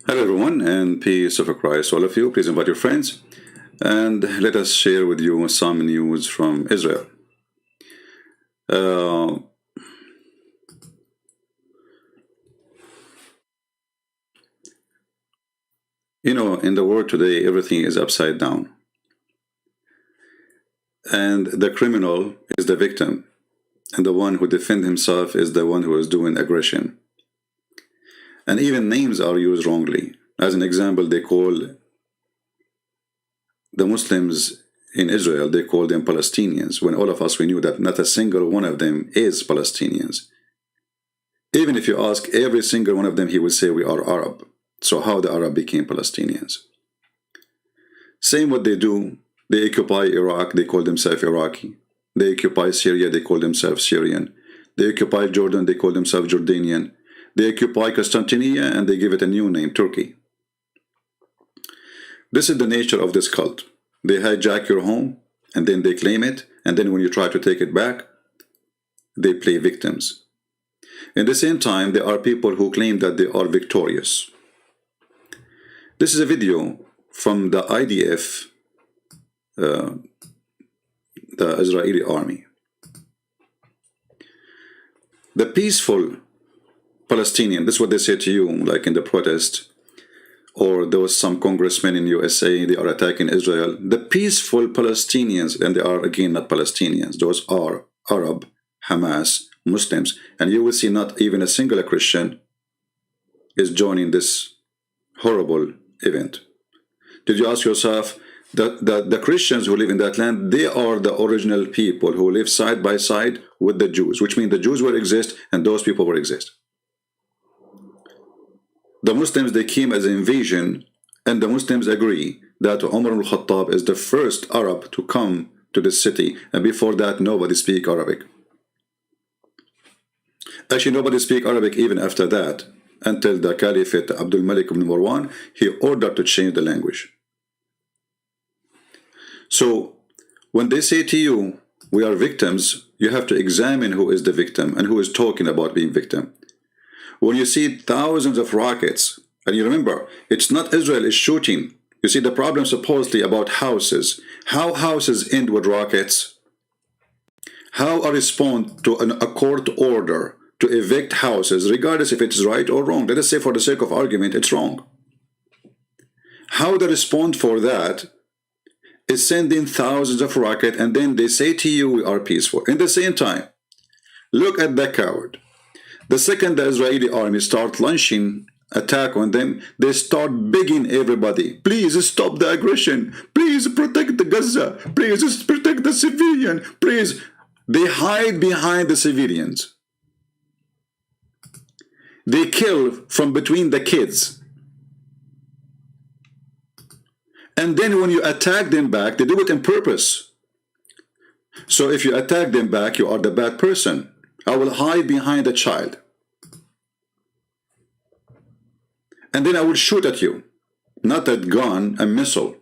Hello, everyone, and peace of Christ, all of you. Please invite your friends and let us share with you some news from Israel. In the world today, everything is upside down. And the criminal is the victim, and the one who defends himself is the one who is doing aggression. And even names are used wrongly. As an example, they call the Muslims in Israel, they call them Palestinians, when all of us, we knew that not a single one of them is Palestinians. Even if you ask every single one of them, he would say we are Arab. So how the Arab became Palestinians? Same what they do. They occupy Iraq, they call themselves Iraqi. They occupy Syria, they call themselves Syrian. They occupy Jordan, they call themselves Jordanian. They occupy Constantinople and they give it a new name, Turkey. This is the nature of this cult. They hijack your home and then they claim it, and then when you try to take it back, they play victims. In the same time, there are people who claim that they are victorious. This is a video from the IDF, the Israeli army. The peaceful Palestinian, this is what they say to you, like in the protest, or there was some congressmen in USA, they are attacking Israel. The peaceful Palestinians, and they are again not Palestinians, those are Arab, Hamas, Muslims, and you will see not even a single Christian is joining this horrible event. Did you ask yourself, the Christians who live in that land, they are the original people who live side by side with the Jews, which means the Jews will exist and those people will exist. The Muslims, they came as an invasion, and the Muslims agree that Umar al-Khattab is the first Arab to come to this city, and before that nobody speak Arabic. Actually, nobody speak Arabic even after that, until the Caliphate Abdul Malik ibn Marwan, he ordered to change the language. So when they say to you, we are victims, you have to examine who is the victim and who is talking about being victim. When you see thousands of rockets, and you remember, it's not Israel is shooting. You see the problem supposedly about houses. How houses end with rockets? How a response to a court order to evict houses, regardless if it's right or wrong. Let us say for the sake of argument, it's wrong. How the response for that is sending thousands of rockets, and then they say to you, we are peaceful. In the same time, look at the coward. The second the Israeli army start launching attack on them, they start begging everybody, please stop the aggression, please protect the Gaza, please protect the civilian, please. They hide behind the civilians. They kill from between the kids. And then when you attack them back, they do it on purpose. So if you attack them back, you are the bad person. I will hide behind a child. And then I will shoot at you. Not a gun, a missile.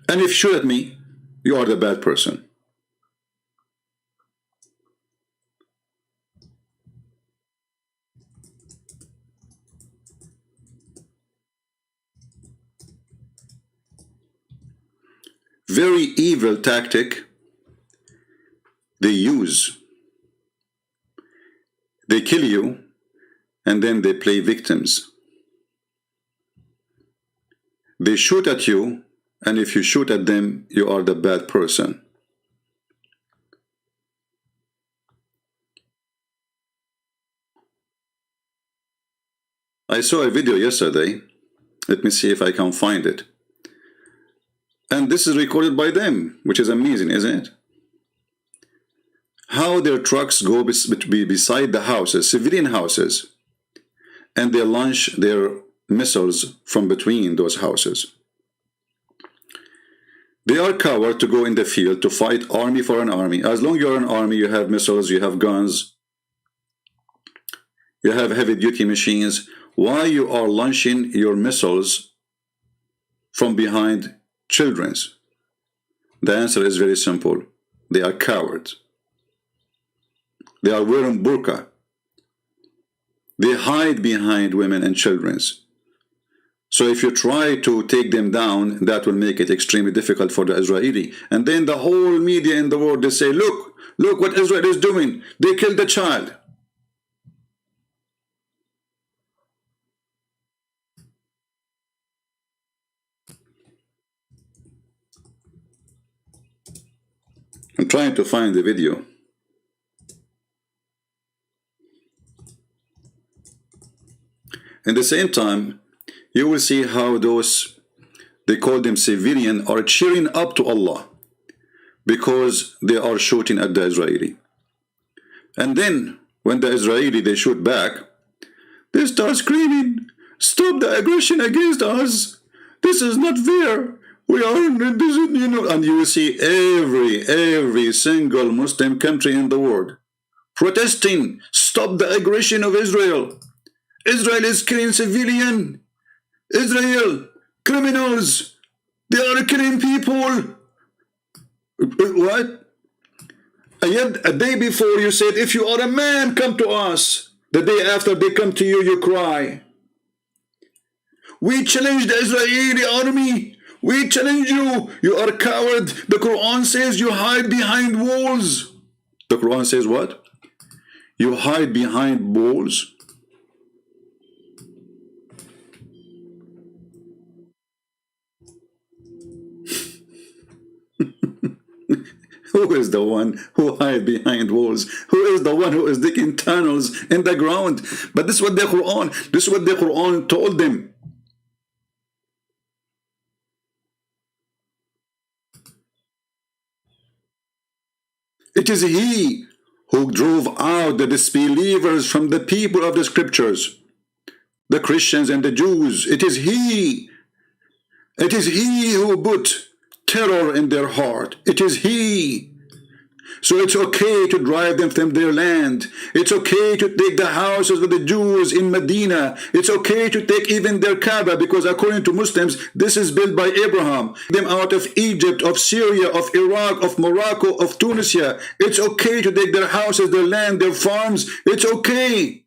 And if you shoot at me, you are the bad person. Very evil tactic they use. They kill you and then they play victims. They shoot at you, and if you shoot at them, you are the bad person. I saw a video yesterday. Let me see if I can find it. And this is recorded by them, which is amazing, isn't it? How their trucks go beside the houses, civilian houses, and they launch their missiles from between those houses. They are cowards to go in the field to fight army for an army. As long as you're an army, you have missiles, you have guns, you have heavy-duty machines. Why you are launching your missiles from behind children's? The answer is very simple. They are cowards. They are wearing burqa. They hide behind women and children. So if you try to take them down, that will make it extremely difficult for the Israeli. And then the whole media in the world, they say, look what Israel is doing. They killed the child. I'm trying to find the video. At the same time, you will see how those, they call them civilian, are cheering up to Allah because they are shooting at the Israeli. And then when the Israeli, they shoot back, they start screaming, stop the aggression against us. This is not fair. We are, this is, you know, and you will see every single Muslim country in the world protesting, stop the aggression of Israel. Israel is killing civilian. Israel, criminals. They are killing people. What? And yet, a day before you said, if you are a man, come to us. The day after they come to you, you cry. We challenge the Israeli army. We challenge you. You are a coward. The Quran says you hide behind walls. The Quran says what? You hide behind walls. Who is the one who hide behind walls? Who is the one who is digging tunnels in the ground? But this is what the Quran told them. It is he who drove out the disbelievers from the people of the scriptures, the Christians and the Jews. It is he. It is he who put terror in their heart. It is he. So it's okay to drive them from their land. It's okay to take the houses of the Jews in Medina. It's okay to take even their Kaaba, because according to Muslims, this is built by Abraham. Them out of Egypt, of Syria, of Iraq, of Morocco, of Tunisia. It's okay to take their houses, their land, their farms. It's okay.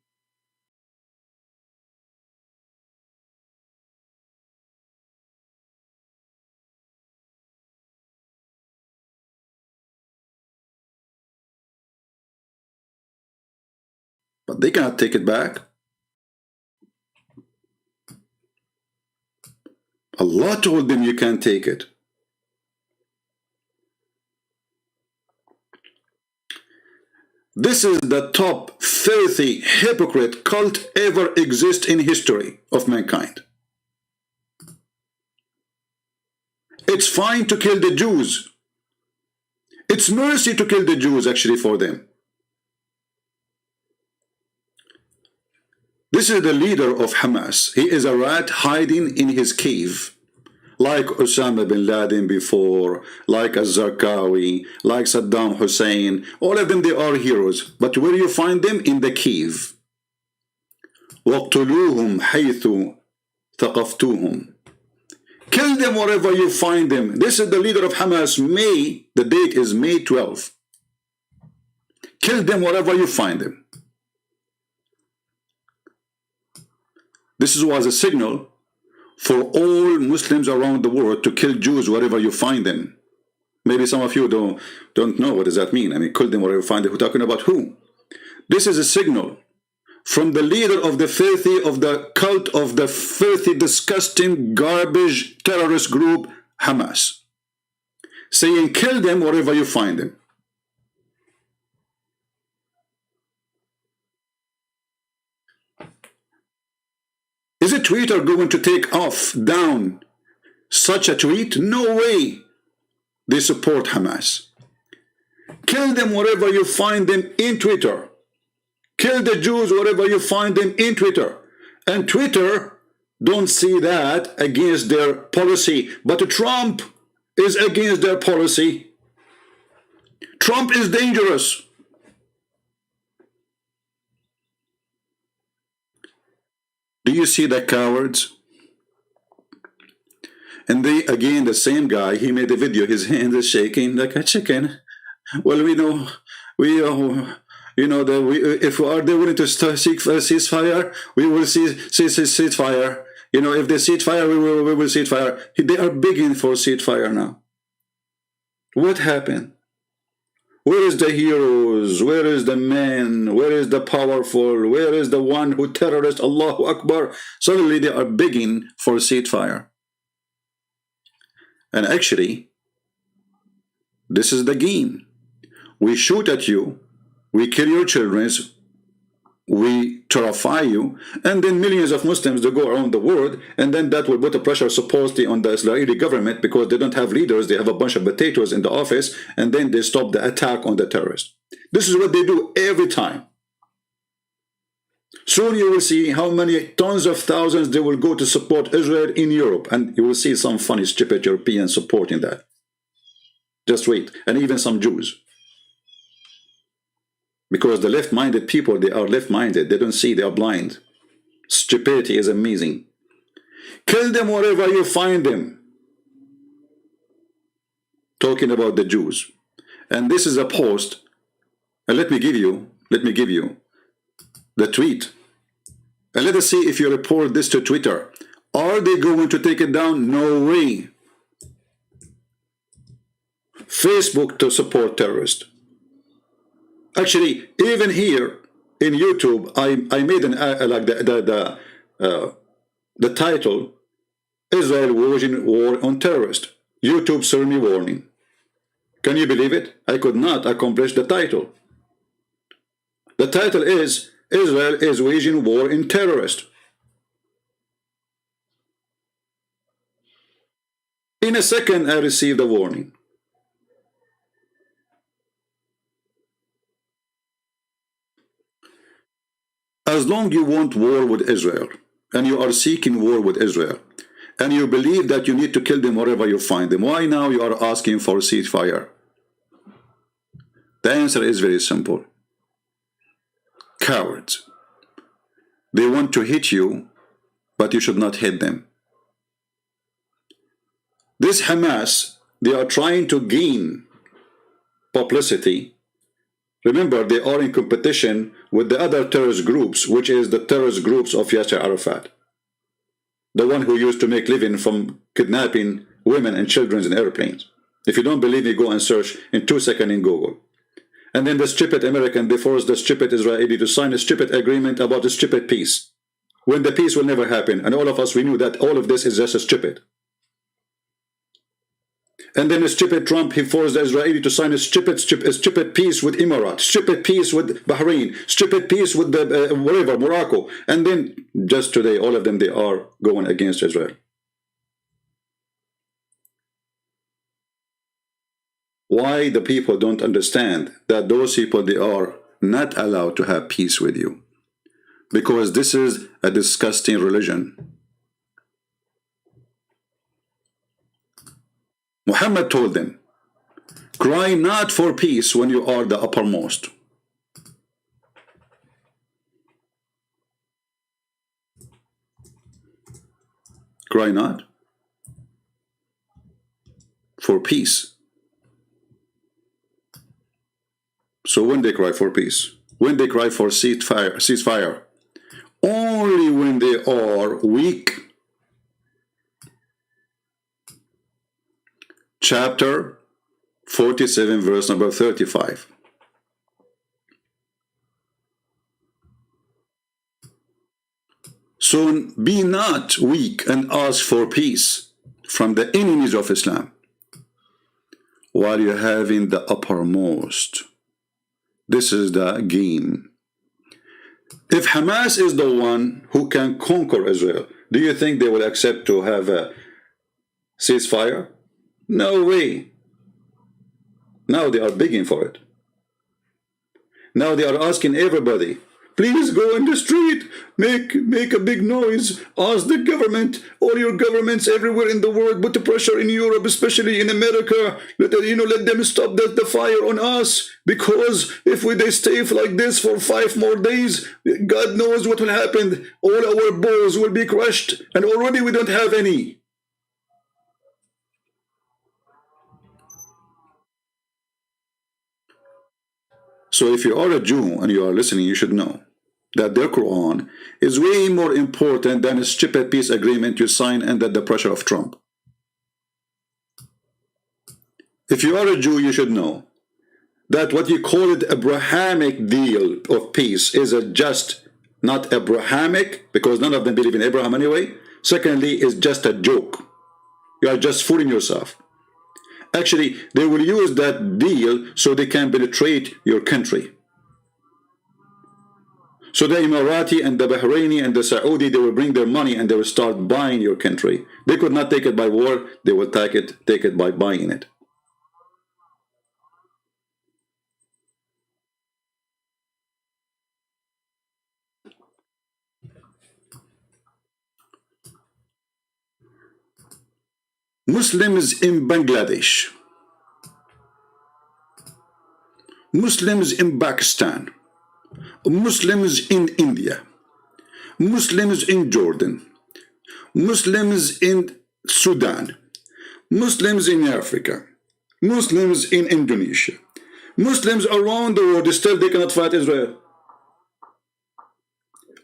But they cannot take it back. Allah told them you can't take it. This is the top filthy hypocrite cult ever exist in history of mankind. It's fine to kill the Jews. It's mercy to kill the Jews actually for them. This is the leader of Hamas. He is a rat hiding in his cave, like Osama bin Laden before, like Zarqawi, like Saddam Hussein. All of them, they are heroes. But where do you find them? In the cave. وَاقْتُلُوهُمْ حَيْثُ ثَقَفْتُوهُمْ. Kill them wherever you find them. This is the leader of Hamas. May, the date is May 12. Kill them wherever you find them. This was a signal for all Muslims around the world to kill Jews wherever you find them. Maybe some of you don't know what does that mean. I mean, kill them wherever you find them. We're talking about who? This is a signal from the leader of the filthy, of the cult of the filthy, disgusting, garbage terrorist group, Hamas, saying kill them wherever you find them. Is a Twitter going to take off, down such a tweet? No way. They support Hamas. Kill them wherever you find them in Twitter. Kill the Jews wherever you find them in Twitter. And Twitter don't see that against their policy. But Trump is against their policy. Trump is dangerous. Do you see the cowards? And they, again, the same guy, he made a video, his hands are shaking like a chicken. Well, we that if we are they willing to seek a ceasefire, we will see ceasefire. If they ceasefire, we will ceasefire. They are begging for ceasefire now. What happened? Where is the heroes? Where is the men? Where is the powerful? Where is the one who terrorist? Allahu Akbar. Suddenly they are begging for ceasefire. And actually, this is the game. We shoot at you, we kill your children, we terrify you, and then millions of Muslims they go around the world, and then that will put a pressure supposedly on the Israeli government because they don't have leaders, they have a bunch of potatoes in the office, and then they stop the attack on the terrorists. This is what they do every time. Soon you will see how many tons of thousands they will go to support Israel in Europe, and you will see some funny stupid Europeans supporting that. Just wait, and even some Jews. Because the left-minded people, they are left-minded. They don't see, they are blind. Stupidity is amazing. Kill them wherever you find them. Talking about the Jews. And this is a post. And let me give you the tweet. And let us see if you report this to Twitter. Are they going to take it down? No way. Facebook to support terrorists. Actually, even here in YouTube, I made an like the title, Israel waging war on terrorists. YouTube served me warning. Can you believe it? I could not accomplish the title. The title is Israel is waging war in terrorists. In a second, I received a warning. As long you want war with Israel, and you are seeking war with Israel, and you believe that you need to kill them wherever you find them, why now you are asking for ceasefire? The answer is very simple. Cowards. They want to hit you, but you should not hit them. This Hamas, they are trying to gain publicity. Remember, they are in competition with the other terrorist groups, which is the terrorist groups of Yasser Arafat. The one who used to make living from kidnapping women and children in airplanes. If you don't believe me, go and search in 2 seconds in Google. And then the stupid American, they forced the stupid Israeli to sign a stupid agreement about a stupid peace. When the peace will never happen. And all of us, we knew that all of this is just a stupid. And then a stupid Trump, he forced the Israeli to sign a stupid peace with Emirates, stupid peace with Bahrain, stupid peace with the whatever, Morocco. And then just today, all of them, they are going against Israel. Why the people don't understand that those people, they are not allowed to have peace with you? Because this is a disgusting religion. Muhammad told them, cry not for peace when you are the uppermost. Cry not for peace. So when they cry for peace, when they cry for ceasefire, only when they are weak. Chapter 47, verse number 35. So be not weak and ask for peace from the enemies of Islam while you're having the uppermost. This is the game. If Hamas is the one who can conquer Israel, do you think they will accept to have a ceasefire? No way. Now they are begging for it. Now they are asking everybody, please go in the street, make a big noise, ask the government, all your governments everywhere in the world, put the pressure in Europe, especially in America, let them stop the fire on us, because if they stay like this for 5 more days, God knows what will happen. All our balls will be crushed, and already we don't have any. So if you are a Jew and you are listening, you should know that their Quran is way more important than a stupid peace agreement you sign under the pressure of Trump. If you are a Jew, you should know that what you call it Abrahamic deal of peace is a just not Abrahamic, because none of them believe in Abraham anyway. Secondly, is just a joke. You are just fooling yourself. Actually, they will use that deal so they can penetrate your country. So the Emirati and the Bahraini and the Saudi, they will bring their money and they will start buying your country. They could not take it by war, they will take it by buying it. Muslims in Bangladesh, Muslims in Pakistan, Muslims in India, Muslims in Jordan, Muslims in Sudan, Muslims in Africa, Muslims in Indonesia, Muslims around the world, still they cannot fight Israel.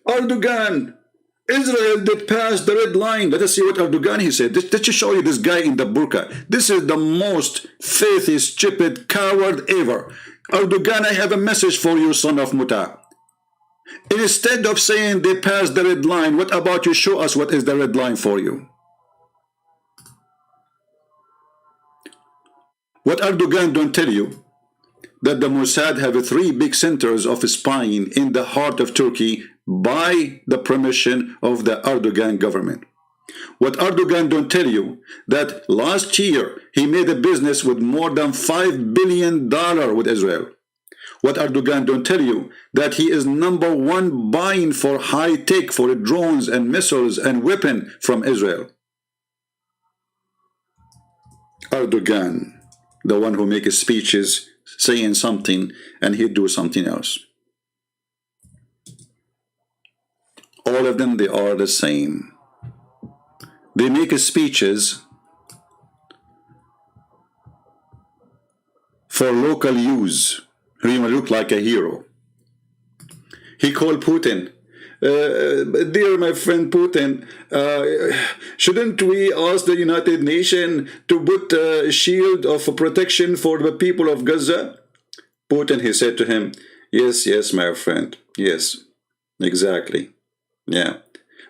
Erdogan, Israel did pass the red line. Let us see what Erdogan he said. Let's just show you this guy in the burqa. This is the most filthy, stupid coward ever. Erdogan, I have a message for you, son of Muta. Instead of saying they passed the red line, what about you show us what is the red line for you? What Erdogan don't tell you, that the Mossad have 3 big centers of spying in the heart of Turkey by the permission of the Erdogan government. What Erdogan don't tell you, that last year he made a business with more than $5 billion with Israel. What Erdogan don't tell you, that he is #1 buying for high tech, for drones and missiles and weapons from Israel. Erdogan, the one who makes speeches saying something and he'd do something else. All of them, they are the same. They make speeches for local use. He will look like a hero. He called Putin, dear my friend Putin, shouldn't we ask the United Nations to put a shield of protection for the people of Gaza? Putin, he said to him, yes, yes, my friend, yes, exactly, yeah.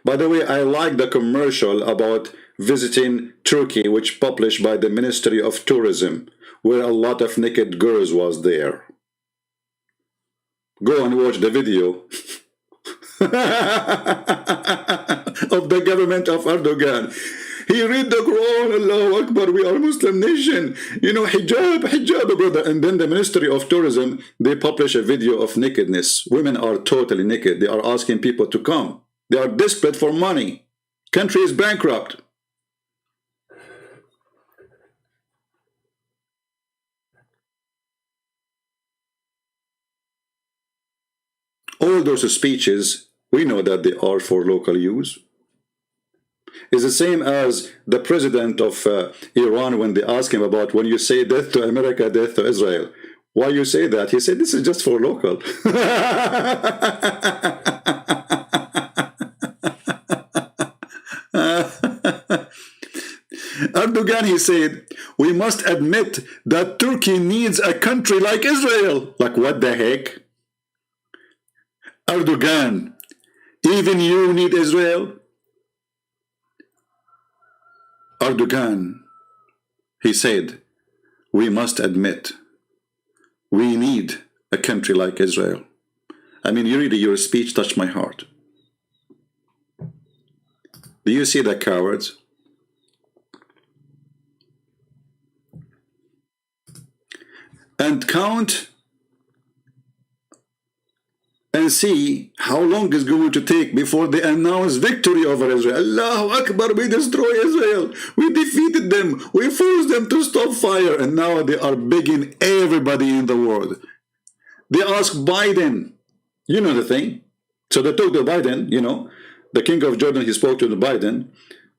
By the way, I like the commercial about visiting Turkey, which published by the Ministry of Tourism, where a lot of naked girls was there. Go and watch the video of the government of Erdogan. He read the Quran, Allahu Akbar, we are a Muslim nation. You know, hijab, hijab, brother. And then the Ministry of Tourism, they publish a video of nakedness. Women are totally naked. They are asking people to come. They are desperate for money. Country is bankrupt. All those speeches, we know that they are for local use. It's the same as the president of Iran, when they ask him about, when you say death to America, death to Israel, why you say that? He said, this is just for local. Erdogan, he said, we must admit that Turkey needs a country like Israel. Like, what the heck? Erdogan, even you need Israel? Erdogan, he said, we must admit we need a country like Israel. I mean, really, your speech touched my heart. Do you see the cowards? And count and see how long it's going to take before they announce victory over Israel. Allahu Akbar, we destroy Israel. We defeated them. We forced them to stop fire. And now they are begging everybody in the world. They ask Biden. You know the thing. So they talk to Biden, you know. The king of Jordan, he spoke to the Biden.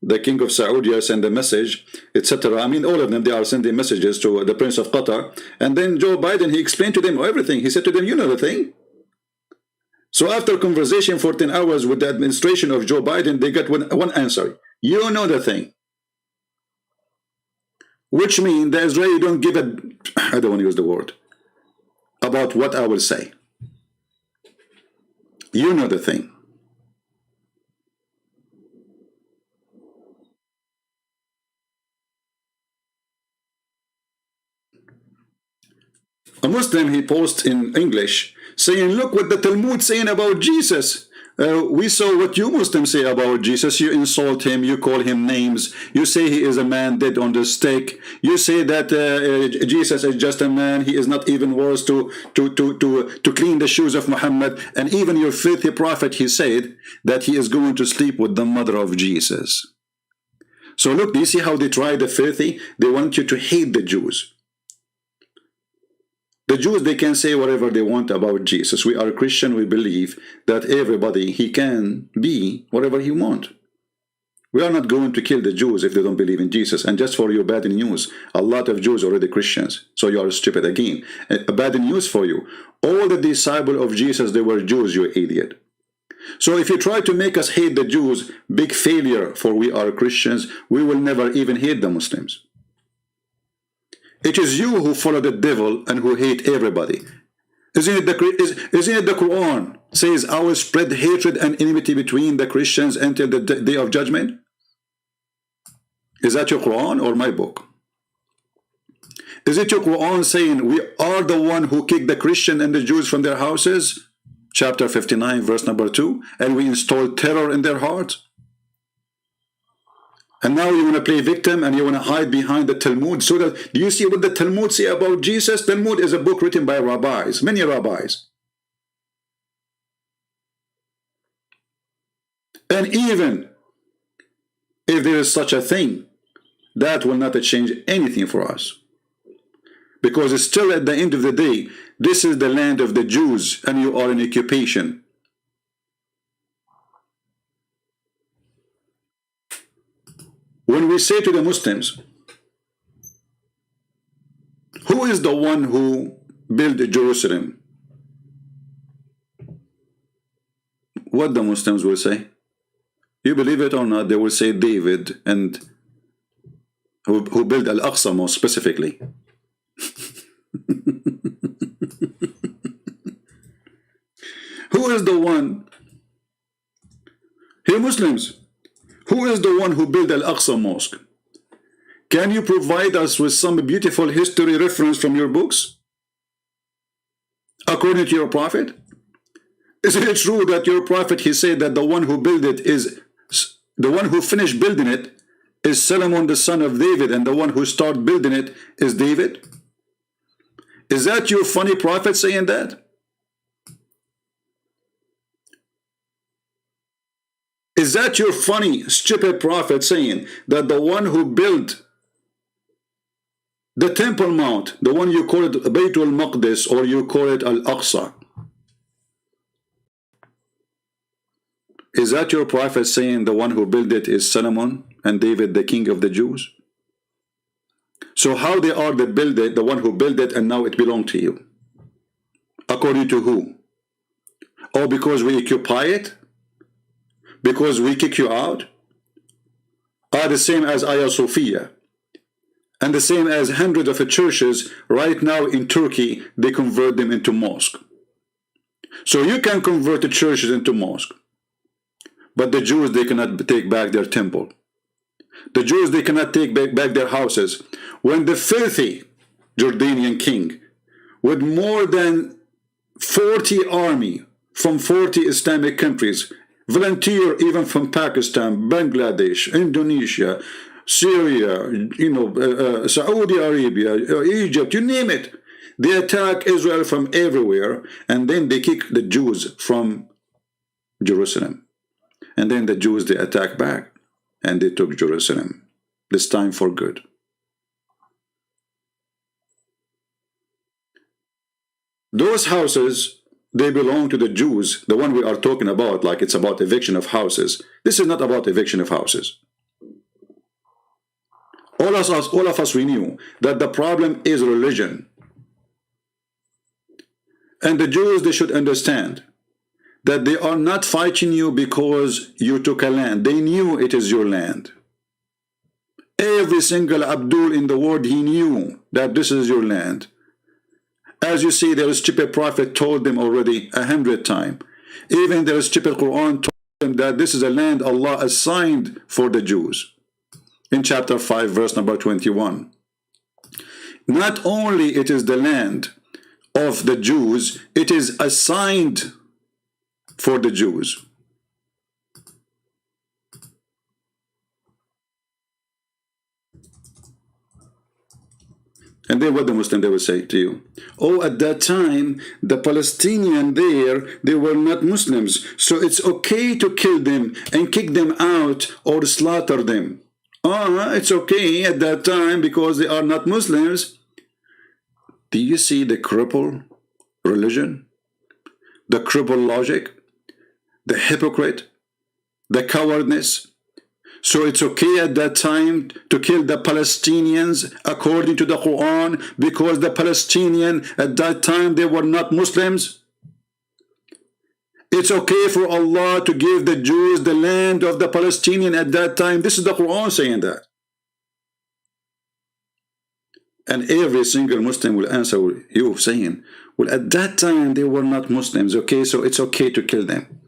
the king of Saudi sent a message, etc. I mean, all of them, they are sending messages to the Prince of Qatar. And then Joe Biden, he explained to them everything. He said to them, you know the thing. So after conversation for 10 hours with the administration of Joe Biden, they got one answer. You know the thing. Which means the Israeli don't give a, I don't want to use the word, about what I will say. You know the thing. A Muslim, he posts in English saying, look what the Talmud saying about Jesus. We saw what you Muslims say about Jesus. You insult him, you call him names, you say he is a man dead on the stake, you say that Jesus is just a man, he is not even worth to clean the shoes of Muhammad. And even your filthy prophet, he said that he is going to sleep with the mother of Jesus. So look, do you see how they try the filthy? They want you to hate the Jews. The Jews, they can say whatever they want about Jesus. We are Christian, we believe that everybody, he can be whatever he wants. We are not going to kill the Jews if they don't believe in Jesus. And just for your bad news, a lot of Jews are already Christians. So you are stupid again. A bad news for you. All the disciples of Jesus, they were Jews, you idiot. So if you try to make us hate the Jews, big failure, for we are Christians, we will never even hate the Muslims. It is you who follow the devil and who hate everybody. Isn't it the Quran says, I will spread hatred and enmity between the Christians until the day of judgment? Is that your Quran or my book? Is it your Quran saying, we are the one who kicked the Christian and the Jews from their houses? Chapter 59, verse number 2. And we installed terror in their hearts. And now you want to play victim and you want to hide behind the Talmud. So that, do you see what the Talmud say about Jesus? Talmud is a book written by rabbis, many rabbis. And even if there is such a thing, that will not change anything for us. Because it's still at the end of the day, this is the land of the Jews and you are in occupation. When we say to the Muslims, who is the one who built Jerusalem? What the Muslims will say? You believe it or not, they will say David, and who built Al-Aqsa most specifically. Who is the one? Hey Muslims, who is the one who built Al-Aqsa Mosque? Can you provide us with some beautiful history reference from your books? According to your prophet? Is it true that your prophet, he said that the one who built it is, the one who finished building it is Solomon the son of David, and the one who started building it is David? Is that your funny prophet saying that? Is that your funny, stupid prophet saying that the one who built the Temple Mount, the one you call it Baytul Maqdis or you call it Al-Aqsa, is that your prophet saying the one who built it is Solomon and David, the king of the Jews? So how they are the one who built it and now it belongs to you? According to who? Or because we occupy it? Because we kick you out? Are the same as SOFYA, and the same as hundreds of churches right now in Turkey, they convert them into mosque. So you can convert the churches into mosque, but the Jews, they cannot take back their temple. The Jews, they cannot take back their houses. When the filthy Jordanian king with more than 40 army from 40 Islamic countries, volunteer even from Pakistan, Bangladesh, Indonesia, Syria, Saudi Arabia, Egypt, you name it. They attack Israel from everywhere, and then they kick the Jews from Jerusalem. And then the Jews, they attack back, and they took Jerusalem, this time for good. Those houses, they belong to the Jews, the one we are talking about, like it's about eviction of houses. This is not about eviction of houses. All of us, we knew that the problem is religion. And the Jews, they should understand that they are not fighting you because you took a land. They knew it is your land. Every single Abdul in the world, he knew that this is your land. As you see, their stupid prophet told them already 100 times. Even their stupid Quran told them that this is a land Allah assigned for the Jews. In chapter 5, verse number 21. Not only it is the land of the Jews, it is assigned for the Jews. And then what the Muslim, they will say to you, oh, at that time, the Palestinian there, they were not Muslims, so it's okay to kill them and kick them out or slaughter them. It's okay at that time because they are not Muslims. Do you see the crippled religion, the crippled logic, the hypocrite, the cowardness? So it's okay at that time to kill the Palestinians according to the Quran because the Palestinians at that time, they were not Muslims? It's okay for Allah to give the Jews the land of the Palestinian at that time. This is the Quran saying that. And every single Muslim will answer you saying, well, at that time they were not Muslims, okay, so it's okay to kill them.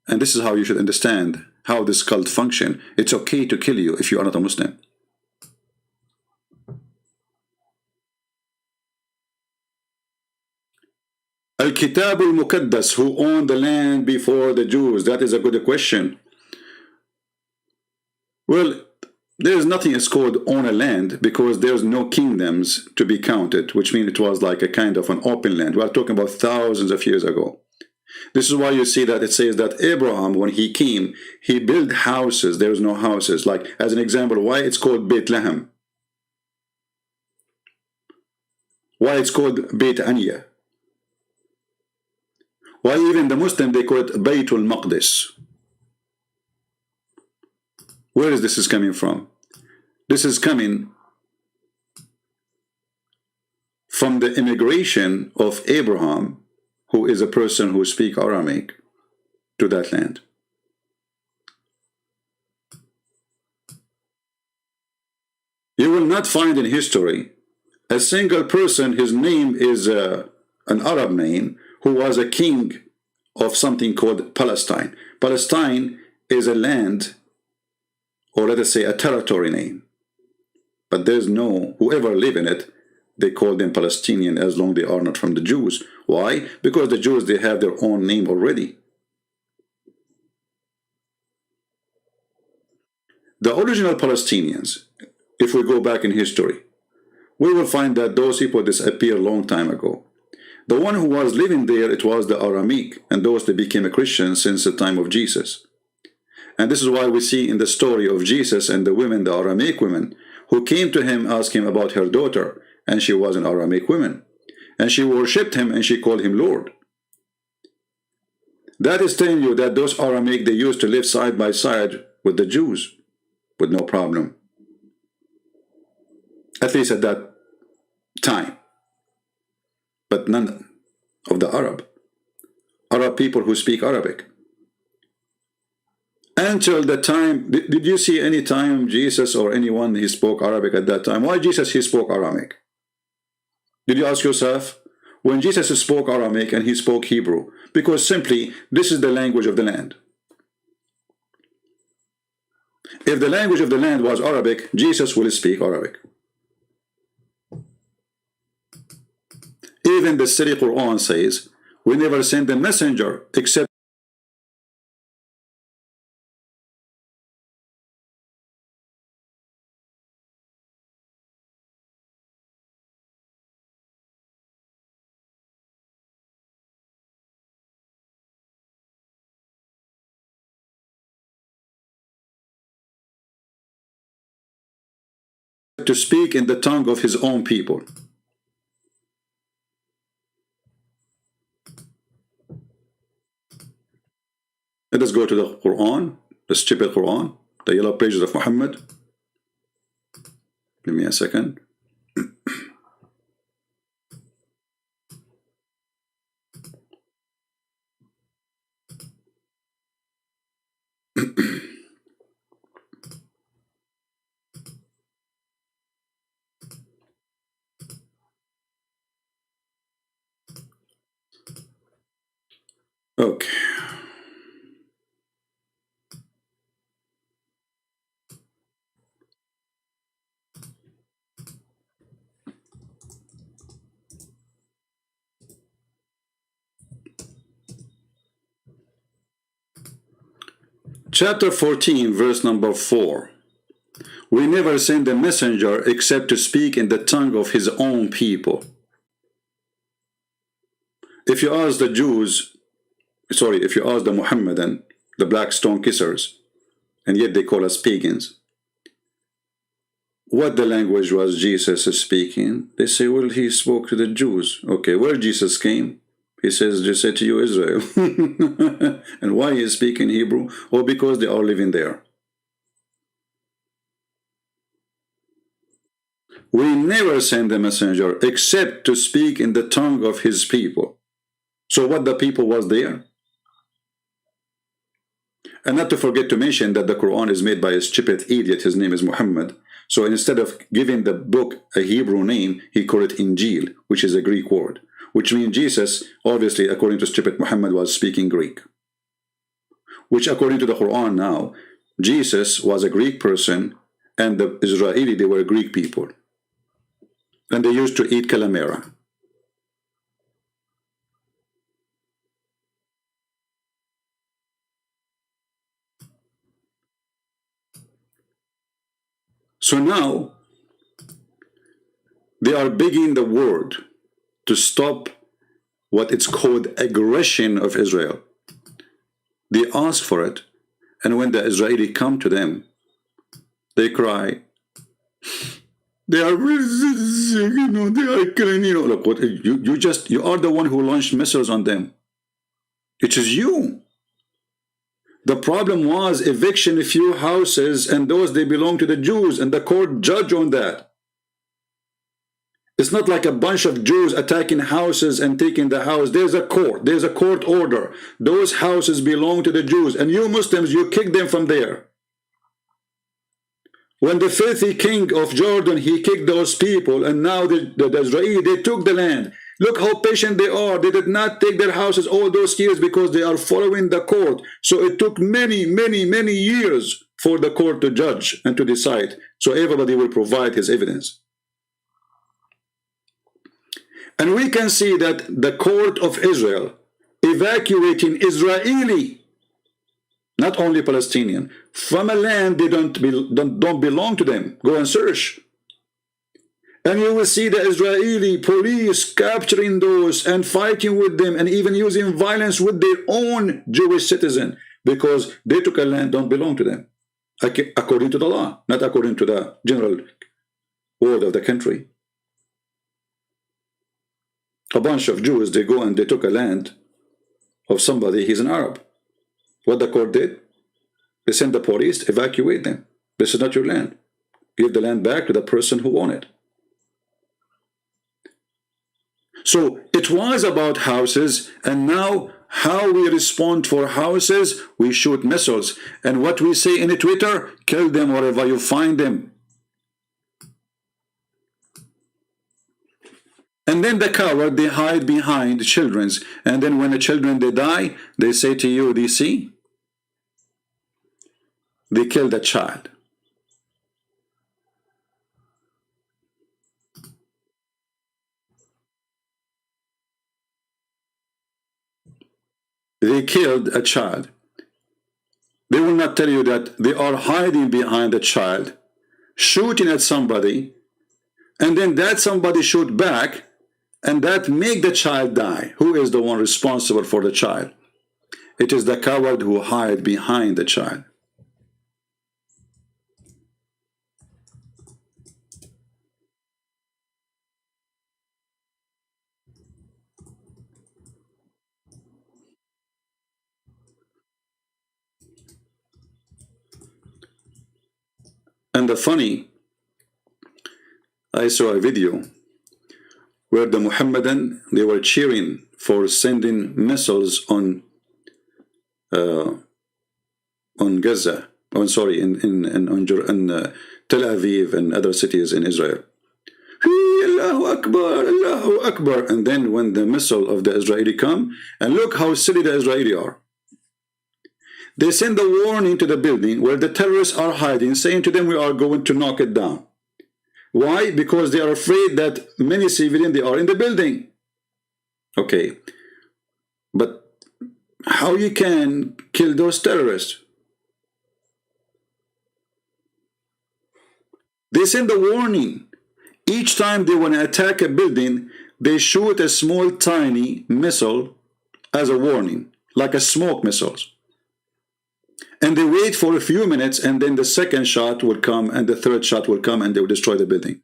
And this is how you should understand how this cult function. It's okay to kill you if you are not a Muslim. Al-Kitab al-Muqaddas, who owned the land before the Jews? That is a good question. Well, there is nothing is called own a land because there's no kingdoms to be counted, which means it was like a kind of an open land. We are talking about thousands of years ago. This is why you see that it says that Abraham, when he came, he built houses. There's no houses. Like, as an example, why it's called Bethlehem? Why it's called Beit Anya? Why even the Muslim, they call it Baytul Maqdis? Where is this coming from? This is coming from the immigration of Abraham, who is a person who speaks Aramaic, to that land. You will not find in history a single person, his name is an Arab name, who was a king of something called Palestine. Palestine is a land, or let us say a territory name. But there's no, whoever live in it, they call them Palestinian as long as they are not from the Jews. Why? Because the Jews, they have their own name already. The original Palestinians, if we go back in history, we will find that those people disappeared a long time ago. The one who was living there, it was the Aramaic, and those that became a Christian since the time of Jesus. And this is why we see in the story of Jesus and the women, the Aramaic women, who came to him, asked him about her daughter, and she was an Aramaic woman. And she worshipped him, and she called him Lord. That is telling you that those Aramaic, they used to live side by side with the Jews, with no problem. At least at that time. But none of the Arab people who speak Arabic. Until the time, did you see any time Jesus or anyone, he spoke Arabic at that time? Why Jesus, he spoke Aramaic? Did you ask yourself? When Jesus spoke Aramaic and he spoke Hebrew, because simply, this is the language of the land. If the language of the land was Arabic, Jesus will speak Arabic. Even the Siri Quran says, we never send a messenger except to speak in the tongue of his own people. Let us go to the Quran, the stupid Quran, The yellow pages of Muhammad. Give me a second. Okay. Chapter 14, verse number 4. We never send a messenger except to speak in the tongue of his own people. If you ask the Jews, sorry, if you ask the Muhammadan, the black stone kissers, and yet they call us pagans, what the language was Jesus speaking? They say, well, he spoke to the Jews. Okay, where Jesus came? He says, just say to you, Israel. And why he is speaking Hebrew? Or because they are living there. We never send a messenger except to speak in the tongue of his people. So what the people was there? And not to forget to mention that the Quran is made by a stupid idiot. His name is Muhammad. So instead of giving the book a Hebrew name, he called it Injil, which is a Greek word. Which means Jesus, obviously, according to stupid Muhammad, was speaking Greek. Which, according to the Quran now, Jesus was a Greek person, and the Israeli, they were Greek people. And they used to eat calamera. So now, they are begging the world to stop what it's called aggression of Israel. They ask for it, and when the Israeli come to them, they cry. They are, they are killing, look, what, you are the one who launched missiles on them. It is you. The problem was eviction a few houses, and those, they belong to the Jews, and the court judge on that. It's not like a bunch of Jews attacking houses and taking the house. There's a court order. Those houses belong to the Jews, and you Muslims, you kick them from there. When the filthy king of Jordan, he kicked those people, and now the Israeli, they took the land. Look how patient they are. They did not take their houses all those years because they are following the court. So it took many, many, many years for the court to judge and to decide. So everybody will provide his evidence. And we can see that the court of Israel evacuating Israeli, not only Palestinian, from a land they don't belong to them. Go and search. And you will see the Israeli police capturing those and fighting with them and even using violence with their own Jewish citizen because they took a land don't belong to them, according to the law, not according to the general word of the country. A bunch of Jews, they go and they took a land of somebody, he's an Arab. What the court did? They sent the police, evacuate them. This is not your land. Give the land back to the person who owned it. So it was about houses, and now how we respond for houses, we shoot missiles. And what we say in Twitter, kill them wherever you find them. And then the coward, they hide behind children's. And then when the children, they die, they say to you, do you see? They killed a child. They killed a child. They will not tell you that they are hiding behind a child, shooting at somebody, and then that somebody shoot back, and that make the child die. Who is the one responsible for the child? It is the coward who hide behind the child. And the funny, I saw a video where the Muhammadan, they were cheering for sending missiles on Gaza. Oh, sorry, in Tel Aviv and other cities in Israel. Allahu Akbar, Allahu Akbar. And then when the missile of the Israeli come, and look how silly the Israeli are. They send a warning to the building where the terrorists are hiding, saying to them, we are going to knock it down. Why? Because they are afraid that many civilians, they are in the building. Okay. But how you can kill those terrorists? They send a warning. Each time they want to attack a building, they shoot a small, tiny missile as a warning, like a smoke missiles. And they wait for a few minutes, and then the second shot will come, and the third shot will come, and they will destroy the building.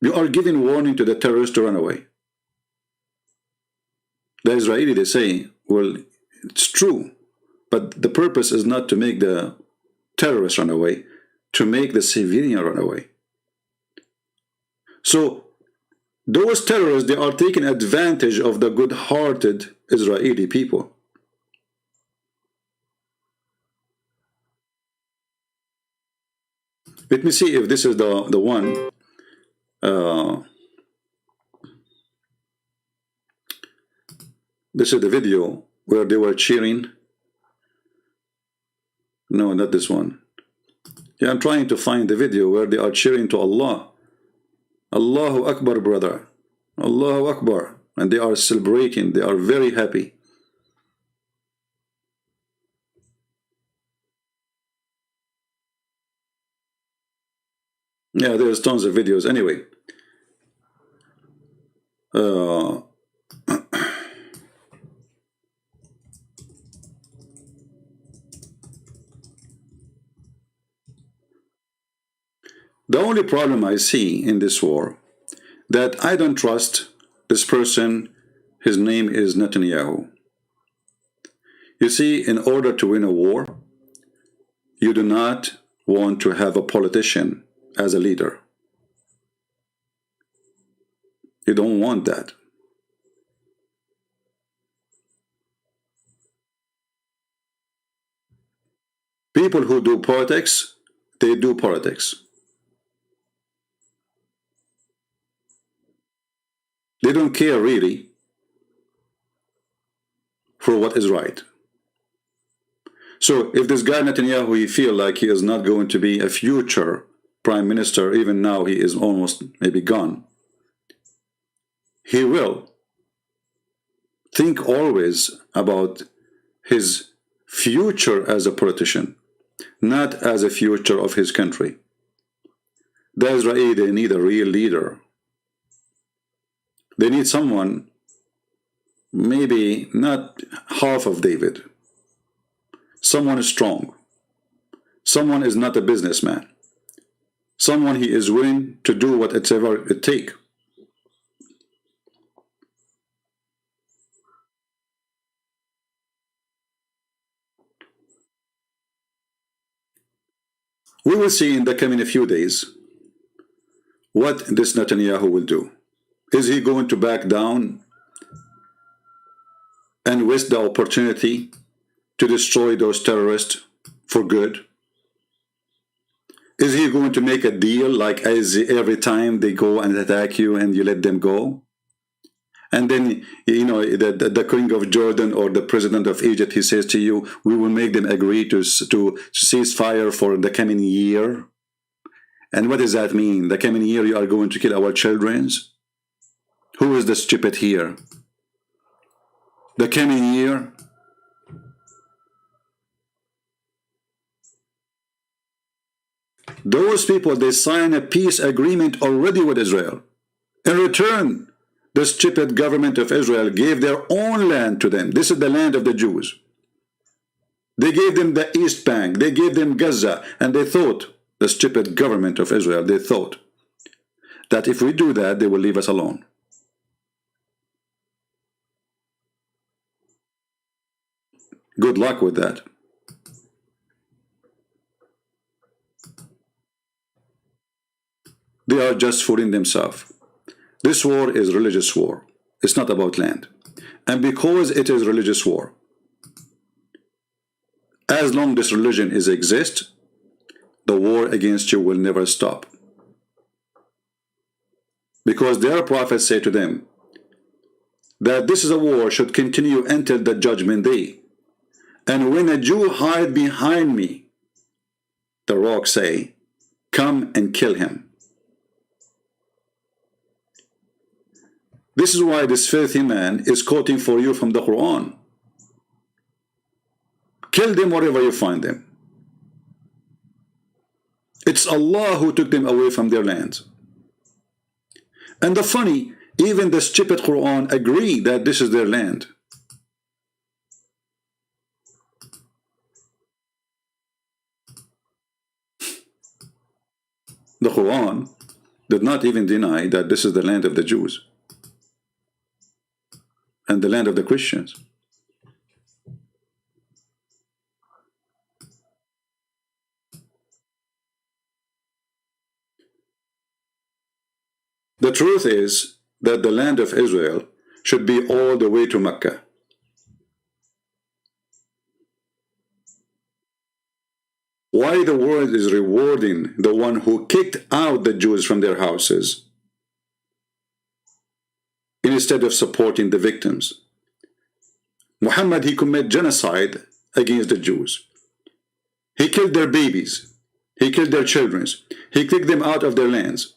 You are giving warning to the terrorists to run away. The Israeli, they say, well, it's true, but the purpose is not to make the terrorists run away, to make the civilian run away. So those terrorists, they are taking advantage of the good-hearted Israeli people. Let me see if this is the one. This is the video where they were cheering. No, not this one. Yeah, I'm trying to find the video where they are cheering to Allah. Allahu Akbar, brother. Allahu Akbar. And they are celebrating. They are very happy. Yeah, there's tons of videos. Anyway. The only problem I see in this war, that I don't trust this person, his name is Netanyahu. You see, in order to win a war, you do not want to have a politician as a leader. You don't want that. People who do politics, they do politics. They don't care really for what is right. So if this guy Netanyahu, he feel like he is not going to be a future prime minister, even now he is almost maybe gone, he will think always about his future as a politician, not as a future of his country. The Israeli, they need a real leader. They need someone, maybe not half of David. Someone is strong. Someone is not a businessman. Someone he is willing to do whatever it takes. We will see in the coming few days what this Netanyahu will do. Is he going to back down and waste the opportunity to destroy those terrorists for good? Is he going to make a deal like as every time they go and attack you and you let them go? And then, you know, the King of Jordan or the President of Egypt, he says to you, we will make them agree to cease fire for the coming year. And what does that mean? The coming year you are going to kill our children? Who is the stupid here? The coming year? Those people, they sign a peace agreement already with Israel. In return, the stupid government of Israel gave their own land to them. This is the land of the Jews. They gave them the East Bank. They gave them Gaza. And they thought, the stupid government of Israel, they thought that if we do that, they will leave us alone. Good luck with that. They are just fooling themselves. This war is religious war. It's not about land. And because it is religious war, as long as this religion exists, the war against you will never stop. Because their prophets say to them that this is a war should continue until the judgment day. And when a Jew hide behind me, the rock say, come and kill him. This is why this filthy man is quoting for you from the Quran. Kill them wherever you find them. It's Allah who took them away from their lands. And the funny, even the stupid Quran agree that this is their land. The Quran did not even deny that this is the land of the Jews and the land of the Christians. The truth is that the land of Israel should be all the way to Mecca. Why the world is rewarding the one who kicked out the Jews from their houses instead of supporting the victims? Muhammad, he committed genocide against the Jews. He killed their babies. He killed their children. He kicked them out of their lands.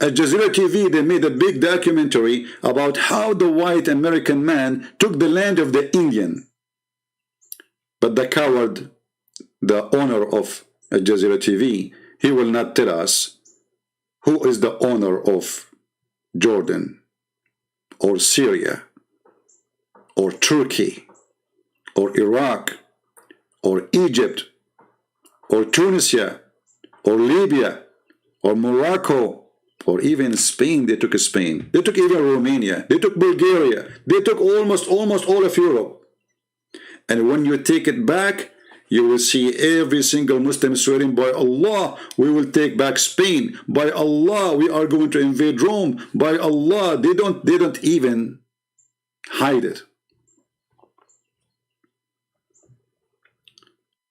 At Jazeera TV, they made a big documentary about how the white American man took the land of the Indian. But the coward, the owner of Al Jazeera TV, he will not tell us who is the owner of Jordan or Syria or Turkey or Iraq or Egypt or Tunisia or Libya or Morocco or even Spain. They took Spain. They took even Romania. They took Bulgaria. They took almost all of Europe. And when you take it back, you will see every single Muslim swearing, by Allah, we will take back Spain. By Allah, we are going to invade Rome. By Allah, they don't even hide it.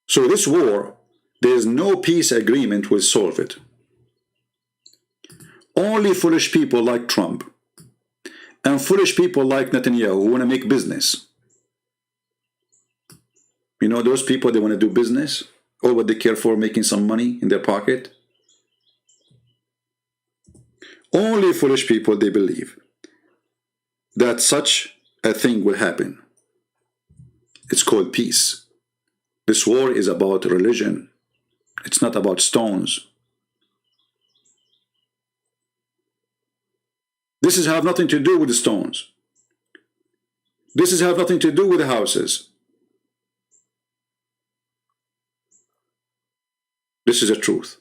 So this war, there is no peace agreement will solve it. Only foolish people like Trump and foolish people like Netanyahu who want to make business. You know, those people, they want to do business. All what they care for, making some money in their pocket. Only foolish people, they believe that such a thing will happen. It's called peace. This war is about religion. It's not about stones. This has have nothing to do with the stones. This has have nothing to do with the houses. This is the truth.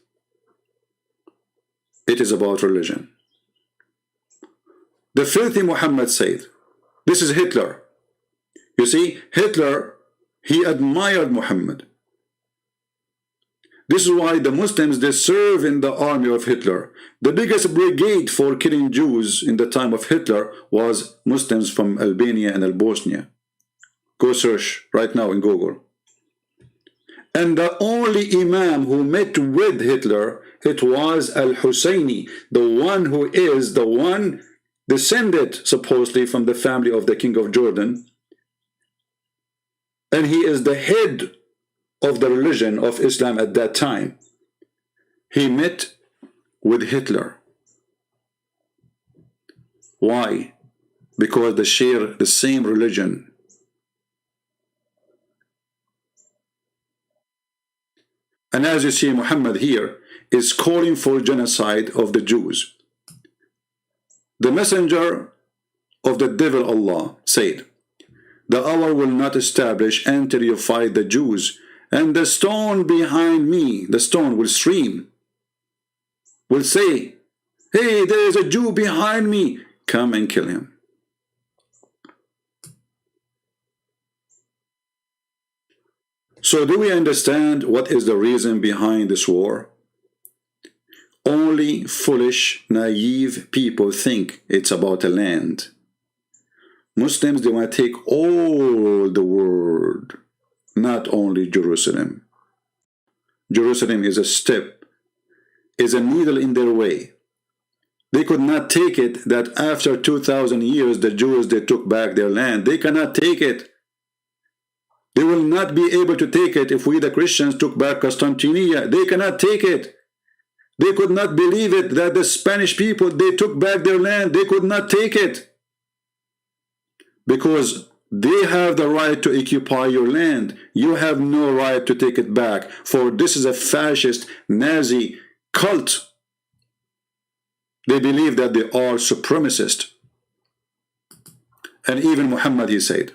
It is about religion. The filthy Muhammad said, this is Hitler. You see, Hitler, he admired Muhammad. This is why the Muslims, they serve in the army of Hitler. The biggest brigade for killing Jews in the time of Hitler was Muslims from Albania and Bosnia. Go search right now in Google. And the only Imam who met with Hitler, it was Al-Husseini, the one who is the one descended supposedly from the family of the king of Jordan. And he is the head of the religion of Islam at that time. He met with Hitler. Why? Because they share the same religion. And as you see, Muhammad here is calling for genocide of the Jews. The messenger of the devil Allah said, the hour will not establish until you fight the Jews, and the stone behind me, the stone will scream, will say, hey, there is a Jew behind me, come and kill him. So do we understand what is the reason behind this war? Only foolish, naive people think it's about a land. Muslims, they want to take all the world, not only Jerusalem. Jerusalem is a step, is a needle in their way. They could not take it that after 2,000 years the Jews, they took back their land. They cannot take it. They will not be able to take it if we the Christians took back Constantinople. They cannot take it. They could not believe it that the Spanish people, they took back their land. They could not take it. Because they have the right to occupy your land. You have no right to take it back. For this is a fascist Nazi cult. They believe that they are supremacist. And even Muhammad, he said,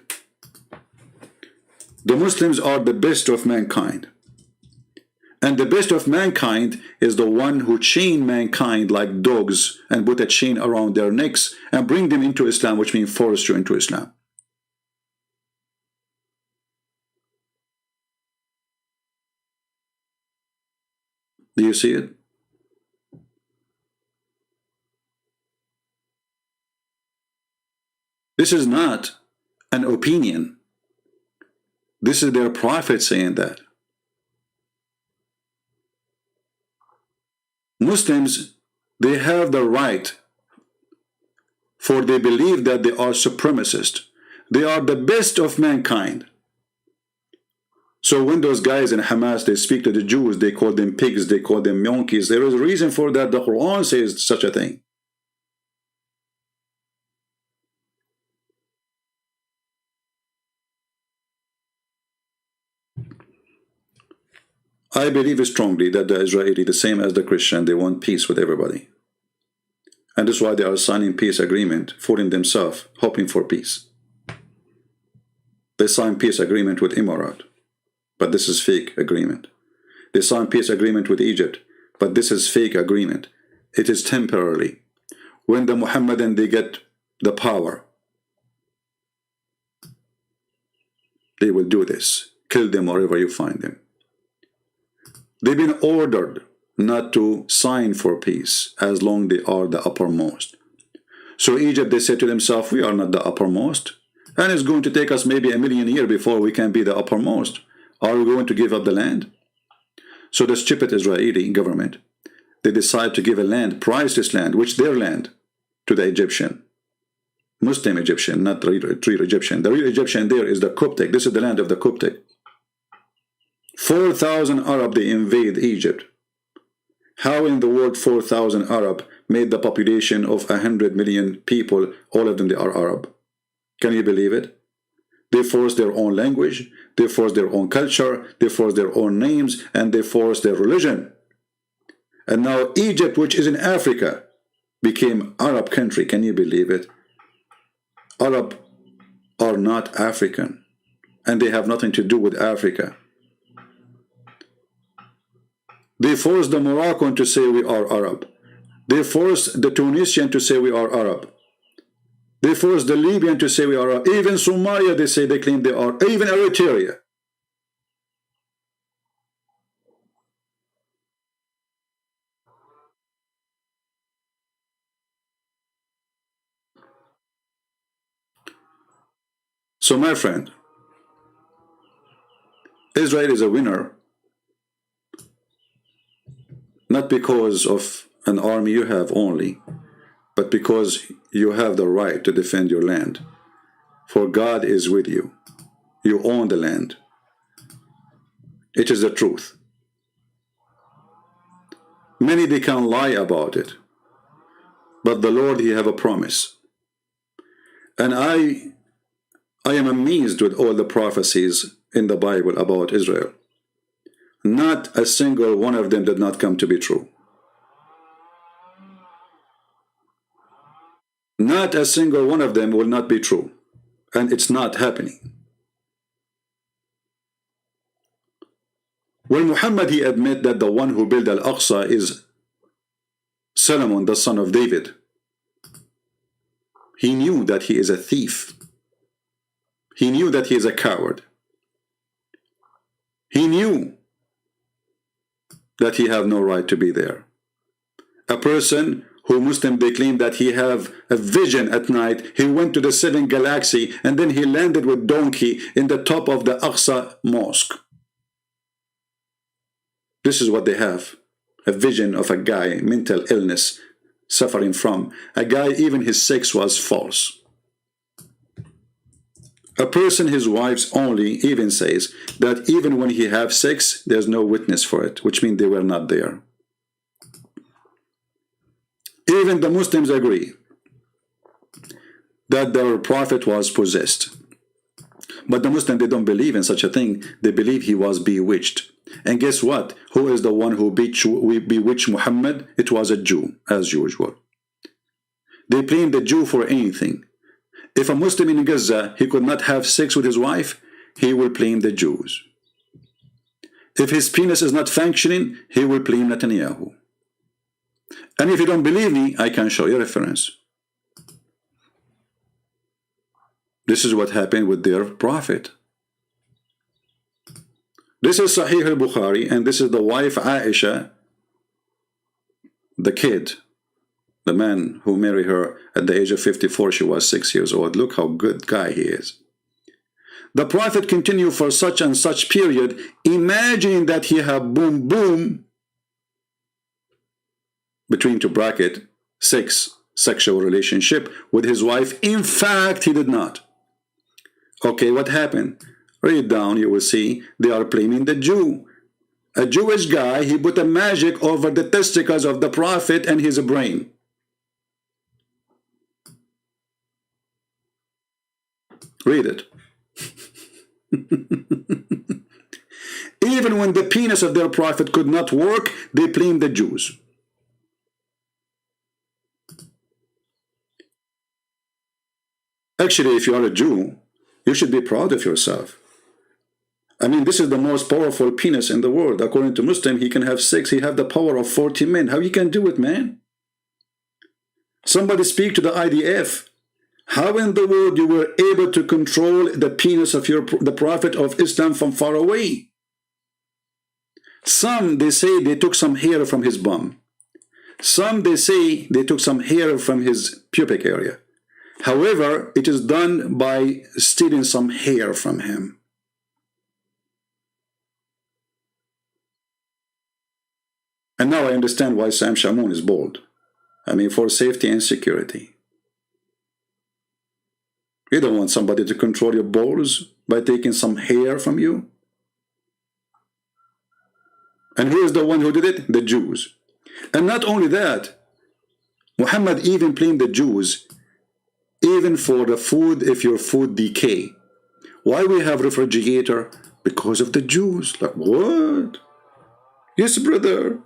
the Muslims are the best of mankind. And the best of mankind is the one who chain mankind like dogs and put a chain around their necks and bring them into Islam, which means force you into Islam. Do you see it? This is not an opinion. This is their prophet saying that. Muslims, they have the right, for they believe that they are supremacist. They are the best of mankind. So when those guys in Hamas, they speak to the Jews, they call them pigs, they call them monkeys. There is a reason for that. The Quran says such a thing. I believe strongly that the Israeli, the same as the Christian, they want peace with everybody. And that's why they are signing peace agreement, fooling themselves, hoping for peace. They sign peace agreement with Emirat, but this is fake agreement. They sign peace agreement with Egypt, but this is fake agreement. It is temporarily. When the Mohammedan, they get the power, they will do this. Kill them wherever you find them. They've been ordered not to sign for peace as long they are the uppermost. So Egypt, they said to themselves, we are not the uppermost. And it's going to take us maybe 1,000,000 years before we can be the uppermost. Are we going to give up the land? So the stupid Israeli government, they decide to give a land, priceless land, which their land, to the Egyptian. Muslim Egyptian, not the real Egyptian. The real Egyptian there is the Coptic. This is the land of the Coptic. 4,000 Arab, they invade Egypt. How in the world 4,000 Arab made the population of 100 million people, all of them they are Arab? Can you believe it? They force their own language, they force their own culture, they force their own names, and they force their religion. And now Egypt, which is in Africa, became Arab country. Can you believe it? Arab are not African, and they have nothing to do with Africa. They force the Moroccan to say we are Arab. They force the Tunisian to say we are Arab. They force the Libyan to say we are Arab. Even Somalia, they say they claim they are. Even Eritrea. So my friend, Israel is a winner, not because of an army you have only, but because you have the right to defend your land. For God is with you. You own the land. It is the truth. Many, they can lie about it, but the Lord, he have a promise. And I am amazed with all the prophecies in the Bible about Israel. Not a single one of them did not come to be true. Not a single one of them will not be true. And it's not happening. When Muhammad, he admit that the one who built Al-Aqsa is Solomon, the son of David, he knew that he is a thief. He knew that he is a coward. He knew that he had no right to be there. A person who Muslim, they claim that he have a vision at night. He went to the 7th galaxy and then he landed with donkey in the top of the Aqsa mosque. This is what they have. A vision of a guy, mental illness, suffering from. A guy, even his sex was false. A person, his wife's only, even says that even when he have sex, there's no witness for it, which means they were not there. Even the Muslims agree that their prophet was possessed. But the Muslims, they don't believe in such a thing. They believe he was bewitched. And guess what? Who is the one who bewitched Muhammad? It was a Jew, as usual. They blame the Jew for anything. If a Muslim in Gaza, he could not have sex with his wife, he will blame the Jews. If his penis is not functioning, he will blame Netanyahu. And if you don't believe me, I can show you a reference. This is what happened with their prophet. This is Sahih al-Bukhari, and this is the wife Aisha, the kid, the man who married her at the age of 54. She was 6 years old. Look how good guy he is. The prophet continued for such and such period, imagining that he had boom boom, between two bracket, 6, sexual relationship with his wife. In fact, he did not. Okay, what happened? Read down, you will see they are blaming the Jew. A Jewish guy, he put a magic over the testicles of the prophet and his brain. Read it. Even when the penis of their prophet could not work, they blamed the Jews. Actually, if you are a Jew, you should be proud of yourself. I mean, this is the most powerful penis in the world. According to Muslim, he can have 6. He have the power of 40 men. How you can do it, man? Somebody speak to the IDF. How in the world you were able to control the penis of the prophet of Islam from far away? Some, they say they took some hair from his bum. Some, they say they took some hair from his pubic area. However, it is done by stealing some hair from him. And now I understand why Sam Shamoun is bald. I mean, for safety and security. You don't want somebody to control your balls by taking some hair from you. And who is the one who did it? The Jews. And not only that, Muhammad even blamed the Jews even for the food, if your food decay. Why we have refrigerator? Because of the Jews. Like, what? Yes, brother.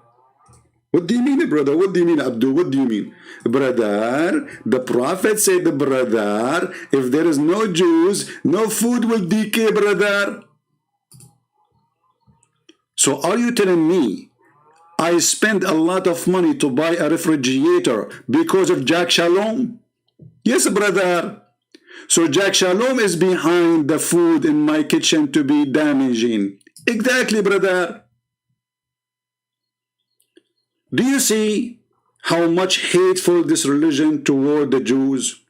What do you mean, brother? What do you mean, Abdul? What do you mean? Brother, the prophet said, brother, if there is no Jews, no food will decay, brother. So are you telling me I spend a lot of money to buy a refrigerator because of Jack Shalom? Yes, brother. So Jack Shalom is behind the food in my kitchen to be damaging. Exactly, brother. Do you see how much hateful this religion toward the Jews?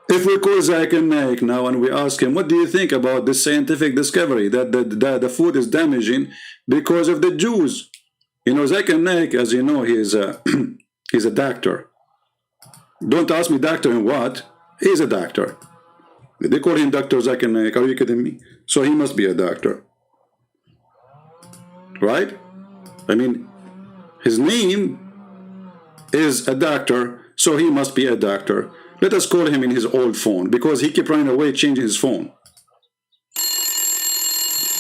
If we call Zakir Naik now and we ask him, what do you think about this scientific discovery that the food is damaging because of the Jews? You know, Zakir Naik, as you know, he is a he's a doctor. Don't ask me doctor in what. He's a doctor. They call him Dr. Zakir Naik. Are you kidding me? So he must be a doctor. Right? I mean, his name is a doctor, so he must be a doctor. Let us call him in his old phone, because he keep running away changing his phone.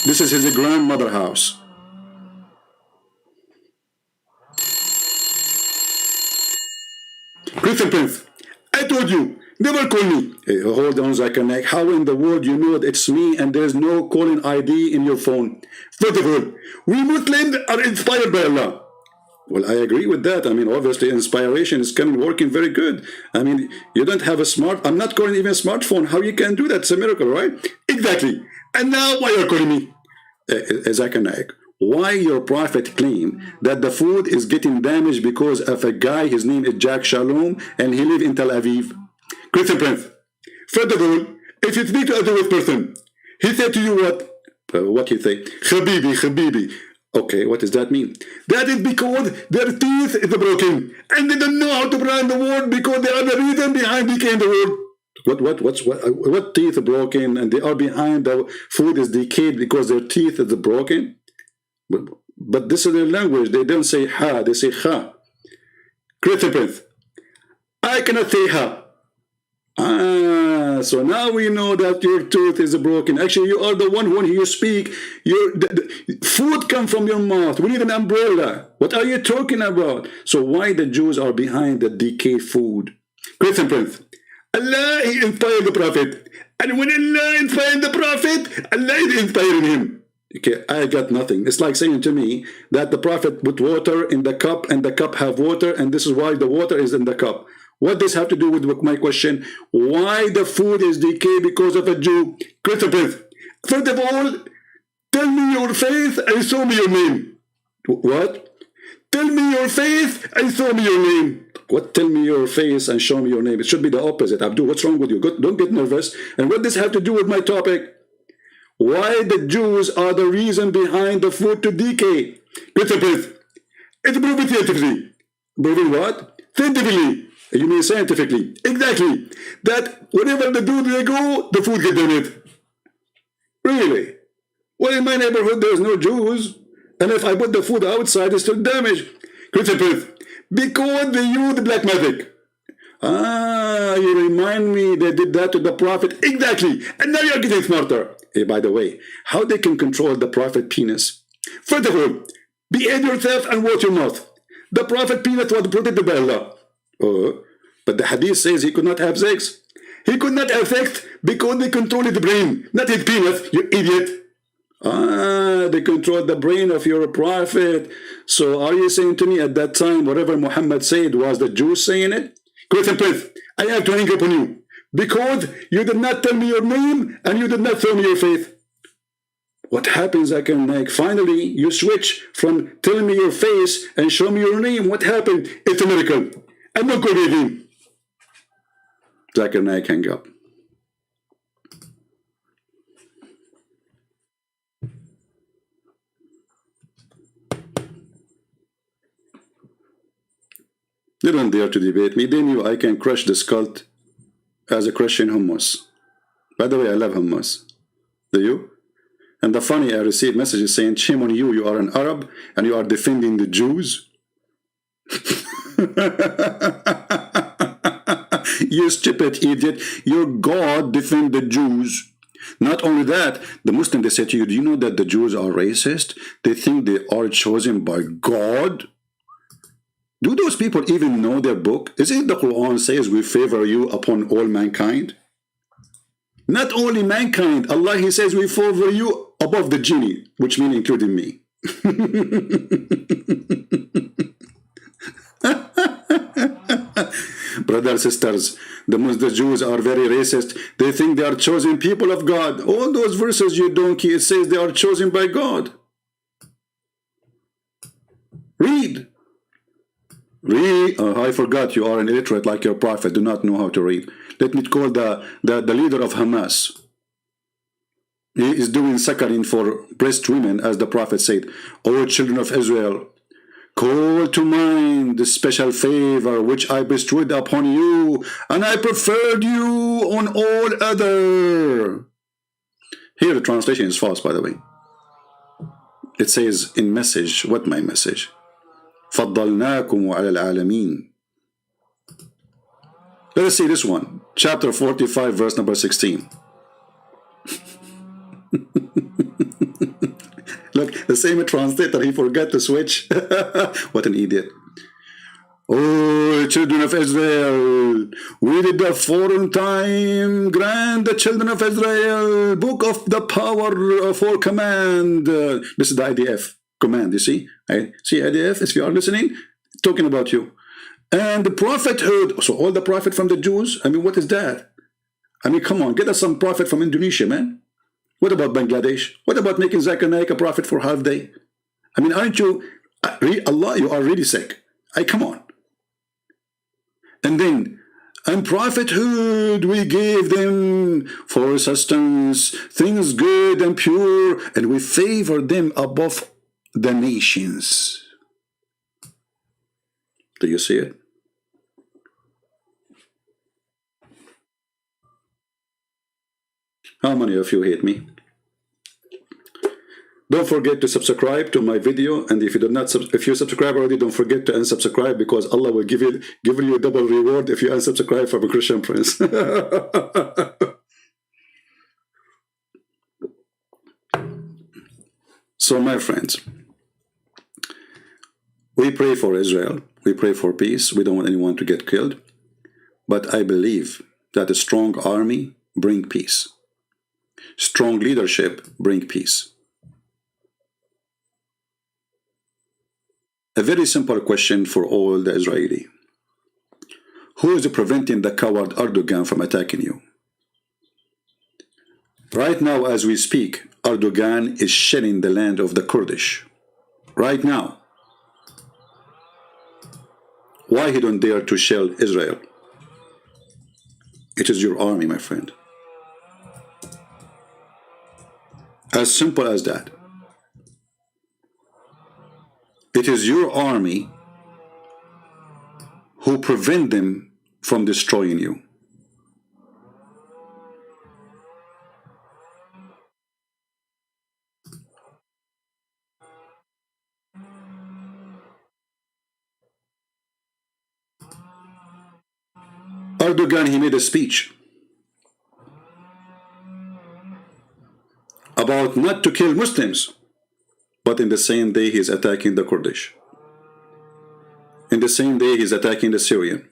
This is his grandmother's house. Christian Prince, I told you, never call me. Hey, hold on, Zakir Naik. How in the world you know that it's me and there's no calling ID in your phone? First of all, we Muslims are inspired by Allah. Well, I agree with that. I mean, obviously, inspiration is coming, working very good. I mean, you don't have a I'm not calling even a smartphone. How you can do that? It's a miracle, right? Exactly. And now why you're calling me? Zakir Naik, why your prophet claim that the food is getting damaged because of a guy, his name is Jack Shalom, and he live in Tel Aviv? Question Prince. First of all, if you speak to a Jewish person, he said to you what? What he say? Habibi, Habibi. Okay, what does that mean? That is because their teeth is broken, and they don't know how to pronounce the word because they are the reason behind decaying the word. What teeth are broken and they are behind the food is decayed because their teeth is broken? But this is their language. They don't say ha, they say ha. Christian Prince, I cannot say ha. So now we know that your tooth is broken. Actually, you are the one when you speak, the food comes from your mouth. We need an umbrella. What are you talking about? So why the Jews are behind the decayed food? Christian Prince, Allah, he inspired the Prophet. And when Allah inspired the Prophet, Allah is inspiring him. Okay, I got nothing. It's like saying to me that the Prophet put water in the cup and the cup have water and this is why the water is in the cup. What does have to do with my question? Why the food is decayed because of a Jew? Christian Prince, first of all, tell me your faith and show me your name. What? Tell me your faith and show me your name. What? Tell me your face and show me your name. It should be the opposite. Abdul, what's wrong with you? Don't get nervous. And what does have to do with my topic? Why the Jews are the reason behind the food to decay? Christian Prince, it's proven scientifically. Proven what? Scientifically. You mean scientifically? Exactly. That whenever the dude they go, the food get damaged. Really? Well, in my neighborhood, there's no Jews. And if I put the food outside, it's still damaged. Christian Prince, because they use black magic. You remind me they did that to the Prophet. Exactly. And now you're getting smarter. Hey, by the way, how they can control the Prophet penis? First of all, behave yourself and watch your mouth. The Prophet penis was protected by Allah. But the hadith says he could not have sex. He could not have sex because they controlled the brain, not his penis, you idiot. They controlled the brain of your prophet. So are you saying to me at that time whatever Muhammad said was the Jews saying it? Christian Prince, I have to hang up on you because you did not tell me your name and you did not show me your faith. What happens, Zakir Naik? Finally, you switch from telling me your face and show me your name. What happened? It's a miracle. I'm not going to him. Zakir Naik, hang up. They don't dare to debate me. They knew I can crush this cult as a Christian hummus. By the way, I love hummus. Do you? And the funny, I received messages saying, shame on you, you are an Arab and you are defending the Jews. You stupid idiot. Your God defend the Jews. Not only that, the Muslim, they say to you, do you know that the Jews are racist? They think they are chosen by God. Do those people even know their book? Is it the Quran says we favor you upon all mankind? Not only mankind, Allah, he says we favor you above the genie, which means including me. Brothers, sisters, the Jews are very racist. They think they are chosen people of God. All those verses, you donkey, it says they are chosen by God. Read. Read. I forgot you are an illiterate like your prophet. Do not know how to read. Let me call the leader of Hamas. He is doing saccharin for breast women, as the prophet said. O children of Israel, call to mind the special favor which I bestowed upon you, and I preferred you on all other. Here the translation is false, by the way. It says in message, what my message? فَضَّلْنَاكُمْ عَلَى الْعَالَمِينَ. Let us see this one. Chapter 45, verse number 16. Look, the same translator, he forgot to switch. What an idiot. Oh, children of Israel, we did the foreign time grant the children of Israel book of the power for command. This is the IDF command, you see? See IDF, if you are listening, talking about you. And the prophet heard, so all the prophet from the Jews, I mean, what is that? I mean, come on, get us some prophet from Indonesia, man. What about Bangladesh? What about making Zakir Naik a prophet for half day? I mean, aren't you, Allah, you are really sick. Come on. And then, and prophethood we gave them for sustenance, things good and pure, and we favor them above the nations. Do you see it? How many of you hate me? Don't forget to subscribe to my video, and if you do not, if you subscribe already, don't forget to unsubscribe, because Allah will give you a double reward if you unsubscribe from a Christian prince. So, my friends, we pray for Israel. We pray for peace. We don't want anyone to get killed. But I believe that a strong army brings peace. Strong leadership brings peace. A very simple question for all the Israeli. Who is preventing the coward Erdogan from attacking you? Right now, as we speak, Erdogan is shelling the land of the Kurdish. Right now. Why he don't dare to shell Israel? It is your army, my friend. As simple as that. It is your army who prevent them from destroying you. Erdogan, he made a speech about not to kill Muslims, but in the same day he's attacking the Kurdish. In the same day he's attacking the Syrian.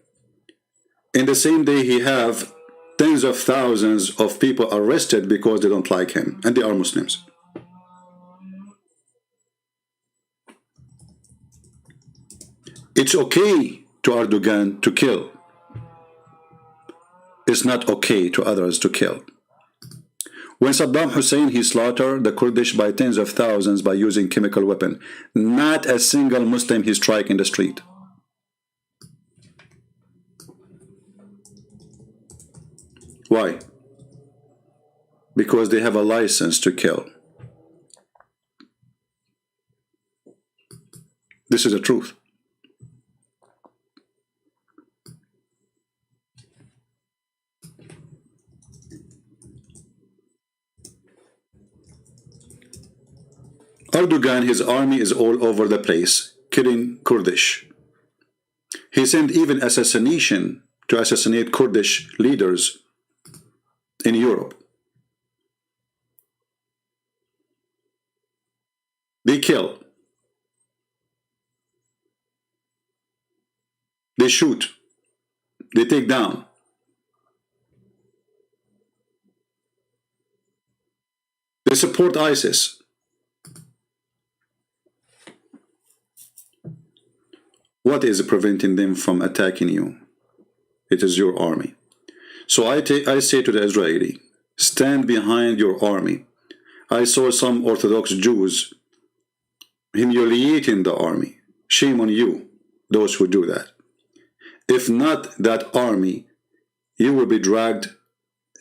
In the same day he have tens of thousands of people arrested because they don't like him, and they are Muslims. It's okay to Erdogan to kill. It's not okay to others to kill. When Saddam Hussein, he slaughtered the Kurdish by tens of thousands by using chemical weapon, not a single Muslim he struck in the street. Why? Because they have a license to kill. This is the truth. Erdogan, his army is all over the place, killing Kurdish. He sent even assassination to assassinate Kurdish leaders in Europe. They kill. They shoot. They take down. They support ISIS. What is preventing them from attacking you? It is your army. So I say to the Israeli, stand behind your army. I saw some Orthodox Jews humiliating the army. Shame on you, those who do that. If not that army, you will be dragged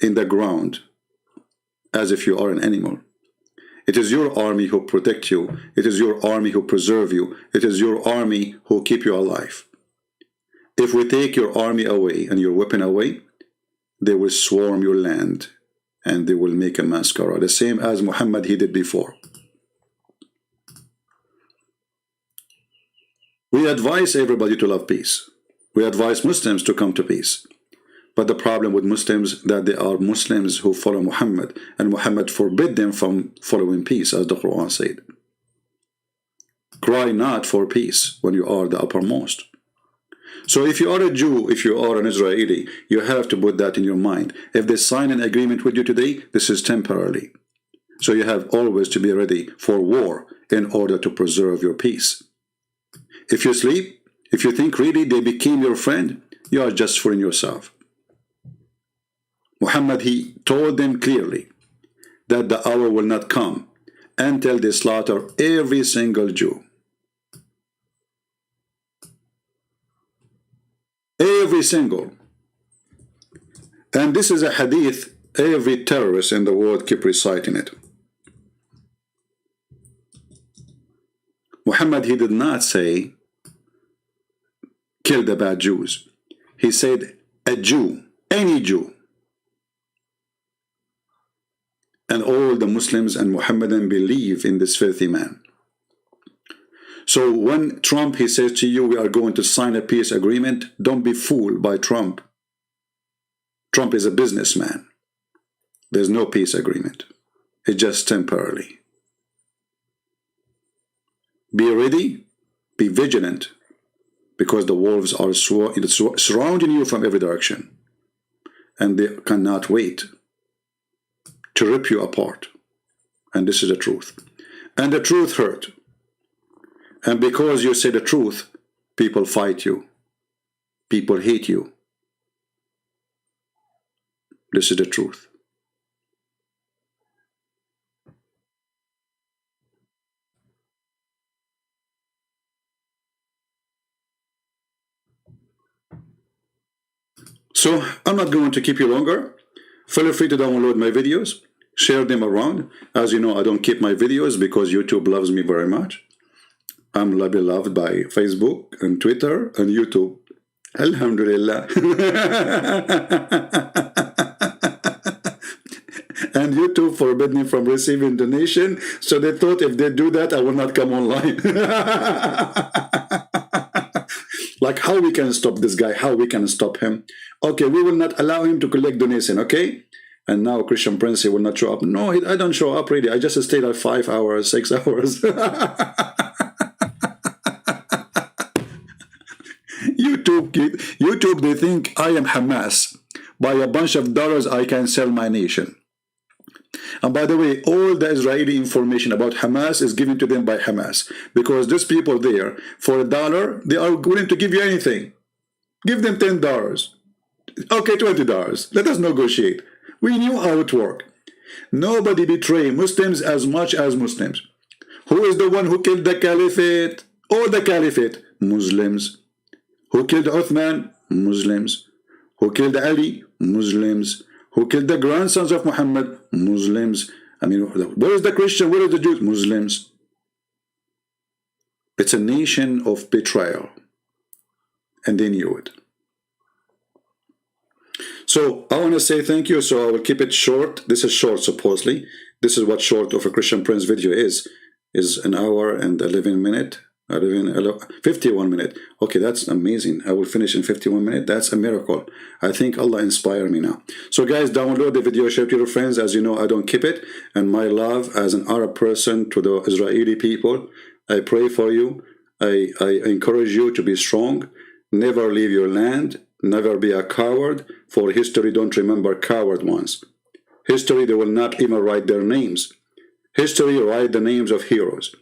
in the ground as if you are an animal. It is your army who protect you. It is your army who preserve you. It is your army who keep you alive. If we take your army away and your weapon away, they will swarm your land and they will make a massacre, the same as Muhammad he did before. We advise everybody to love peace. We advise Muslims to come to peace. But the problem with Muslims that they are Muslims who follow Muhammad, and Muhammad forbid them from following peace, as the Quran said. Cry not for peace when you are the uppermost. So if you are a Jew, if you are an Israeli, you have to put that in your mind. If they sign an agreement with you today, this is temporarily. So you have always to be ready for war in order to preserve your peace. If you sleep, if you think really they became your friend, you are just fooling yourself. Muhammad, he told them clearly that the hour will not come until they slaughter every single Jew. Every single. And this is a hadith every terrorist in the world keep reciting it. Muhammad, he did not say kill the bad Jews. He said a Jew, any Jew. And all the Muslims and Muhammadan believe in this filthy man. So when Trump, he says to you, we are going to sign a peace agreement, don't be fooled by Trump. Trump is a businessman. There's no peace agreement. It's just temporarily. Be ready, be vigilant, because the wolves are surrounding you from every direction. And they cannot wait to rip you apart. And this is the truth. And the truth hurt. And because you say the truth, people fight you. People hate you. This is the truth. So I'm not going to keep you longer. Feel free to download my videos, share them around. As you know, I don't keep my videos because YouTube loves me very much. I'm beloved by Facebook and Twitter and YouTube. Alhamdulillah. And YouTube forbid me from receiving donation, so they thought if they do that, I will not come online. Like, how we can stop this guy? How we can stop him? Okay, we will not allow him to collect donation, okay? And now Christian Prince, he will not show up. No, I don't show up really. I just stay like 5 hours, 6 hours. YouTube, they think I am Hamas. By a bunch of dollars, I can sell my nation. And by the way, all the Israeli information about Hamas is given to them by Hamas. Because these people there, for $1, they are willing to give you anything. Give them $10. Okay, $20. Let us negotiate. We knew how it worked. Nobody betray Muslims as much as Muslims. Who is the one who killed the caliphate? Or the caliphate? Muslims. Who killed Uthman? Muslims. Who killed Ali? Muslims. Who killed the grandsons of Muhammad? Muslims. I mean, where is the Christian? Where is the Jews? Muslims. It's a nation of betrayal. And they knew it. So I want to say thank you. So I will keep it short. This is short, supposedly. This is what short of a Christian Prince video is 1 hour and 11 minutes. 51 minutes. Okay, that's amazing. I will finish in 51 minutes. That's a miracle. I think Allah inspired me now. So guys, download the video, share it to your friends. As you know, I don't keep it. And my love as an Arab person to the Israeli people, I pray for you. I encourage you to be strong. Never leave your land. Never be a coward. For history, don't remember coward ones. History, they will not even write their names. History, write the names of heroes.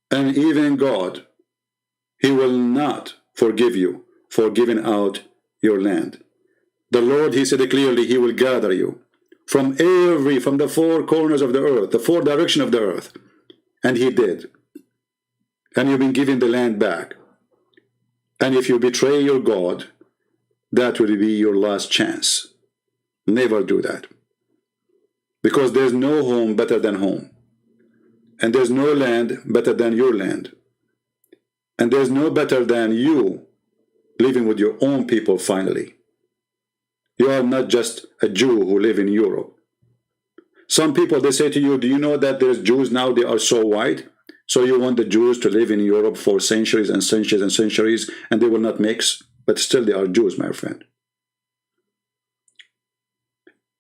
And even God, He will not forgive you for giving out your land. The Lord, He said clearly, He will gather you from the 4 corners of the earth, the 4 directions of the earth. And He did. And you've been given the land back. And if you betray your God, that will be your last chance. Never do that. Because there's no home better than home. And there's no land better than your land. And there's no better than you living with your own people finally. You are not just a Jew who live in Europe. Some people, they say to you, do you know that there's Jews now, they are so white? So you want the Jews to live in Europe for centuries and centuries and centuries, and they will not mix? But still they are Jews, my friend.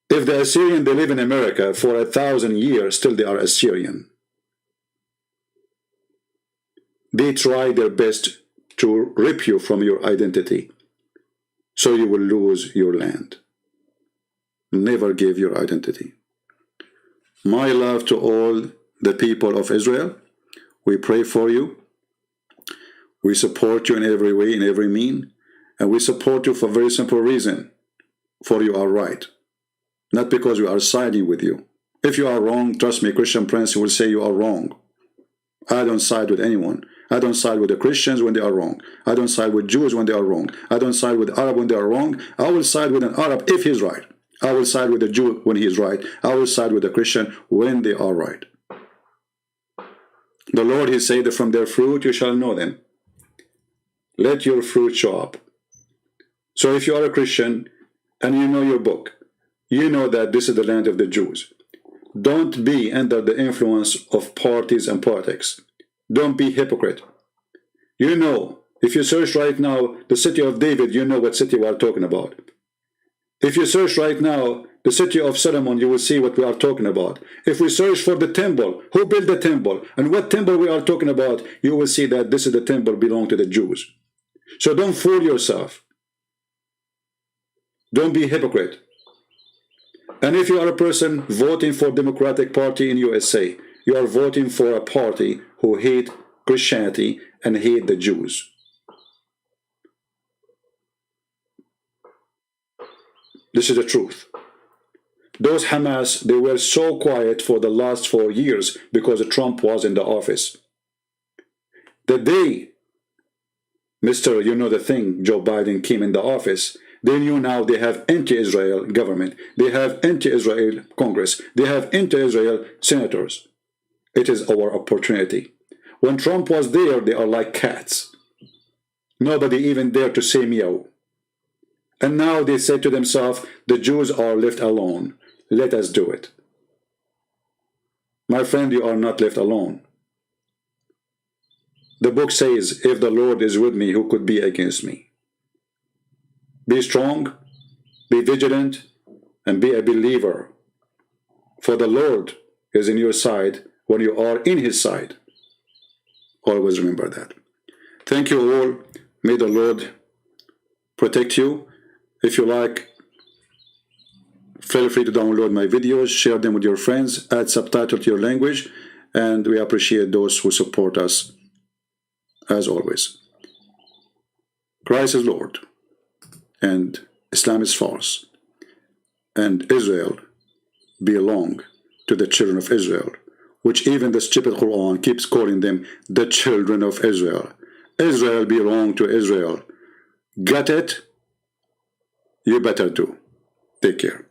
If the Assyrian, they live in America for 1,000 years, still they are Assyrian. They try their best to rip you from your identity, so you will lose your land. Never give your identity. My love to all the people of Israel. We pray for you. We support you in every way, in every mean. And we support you for a very simple reason. For you are right. Not because we are siding with you. If you are wrong, trust me, Christian Prince will say you are wrong. I don't side with anyone. I don't side with the Christians when they are wrong. I don't side with Jews when they are wrong. I don't side with Arab when they are wrong. I will side with an Arab if he's right. I will side with a Jew when he is right. I will side with a Christian when they are right. The Lord, he said that from their fruit you shall know them. Let your fruit show up. So if you are a Christian and you know your book, you know that this is the land of the Jews. Don't be under the influence of parties and politics. Don't be hypocrite. You know, if you search right now the city of David, you know what city we are talking about. If you search right now the city of Solomon, you will see what we are talking about. If we search for the temple, who built the temple and what temple we are talking about, you will see that this is the temple belong to the Jews. So don't fool yourself. Don't be hypocrite. And if you are a person voting for Democratic Party in USA, you are voting for a party who hate Christianity and hate the Jews. This is the truth. Those Hamas, they were so quiet for the last 4 years because Trump was in the office. The day Mr. You know the thing, Joe Biden came in the office, they knew now they have anti-Israel government. They have anti-Israel Congress. They have anti-Israel senators. It is our opportunity. When Trump was there, they are like cats. Nobody even dared to say meow. And now they say to themselves, the Jews are left alone. Let us do it. My friend, you are not left alone. The book says, if the Lord is with me, who could be against me? Be strong, be vigilant, and be a believer. For the Lord is in your side when you are in his side. Always remember that. Thank you all. May the Lord protect you. If you like, feel free to download my videos, share them with your friends, add subtitle to your language, and we appreciate those who support us as always. Christ is Lord, and Islam is false, and Israel belong to the children of Israel, which even the stupid Quran keeps calling them the children of Israel. Israel belong to Israel. Get it? You better do. Take care.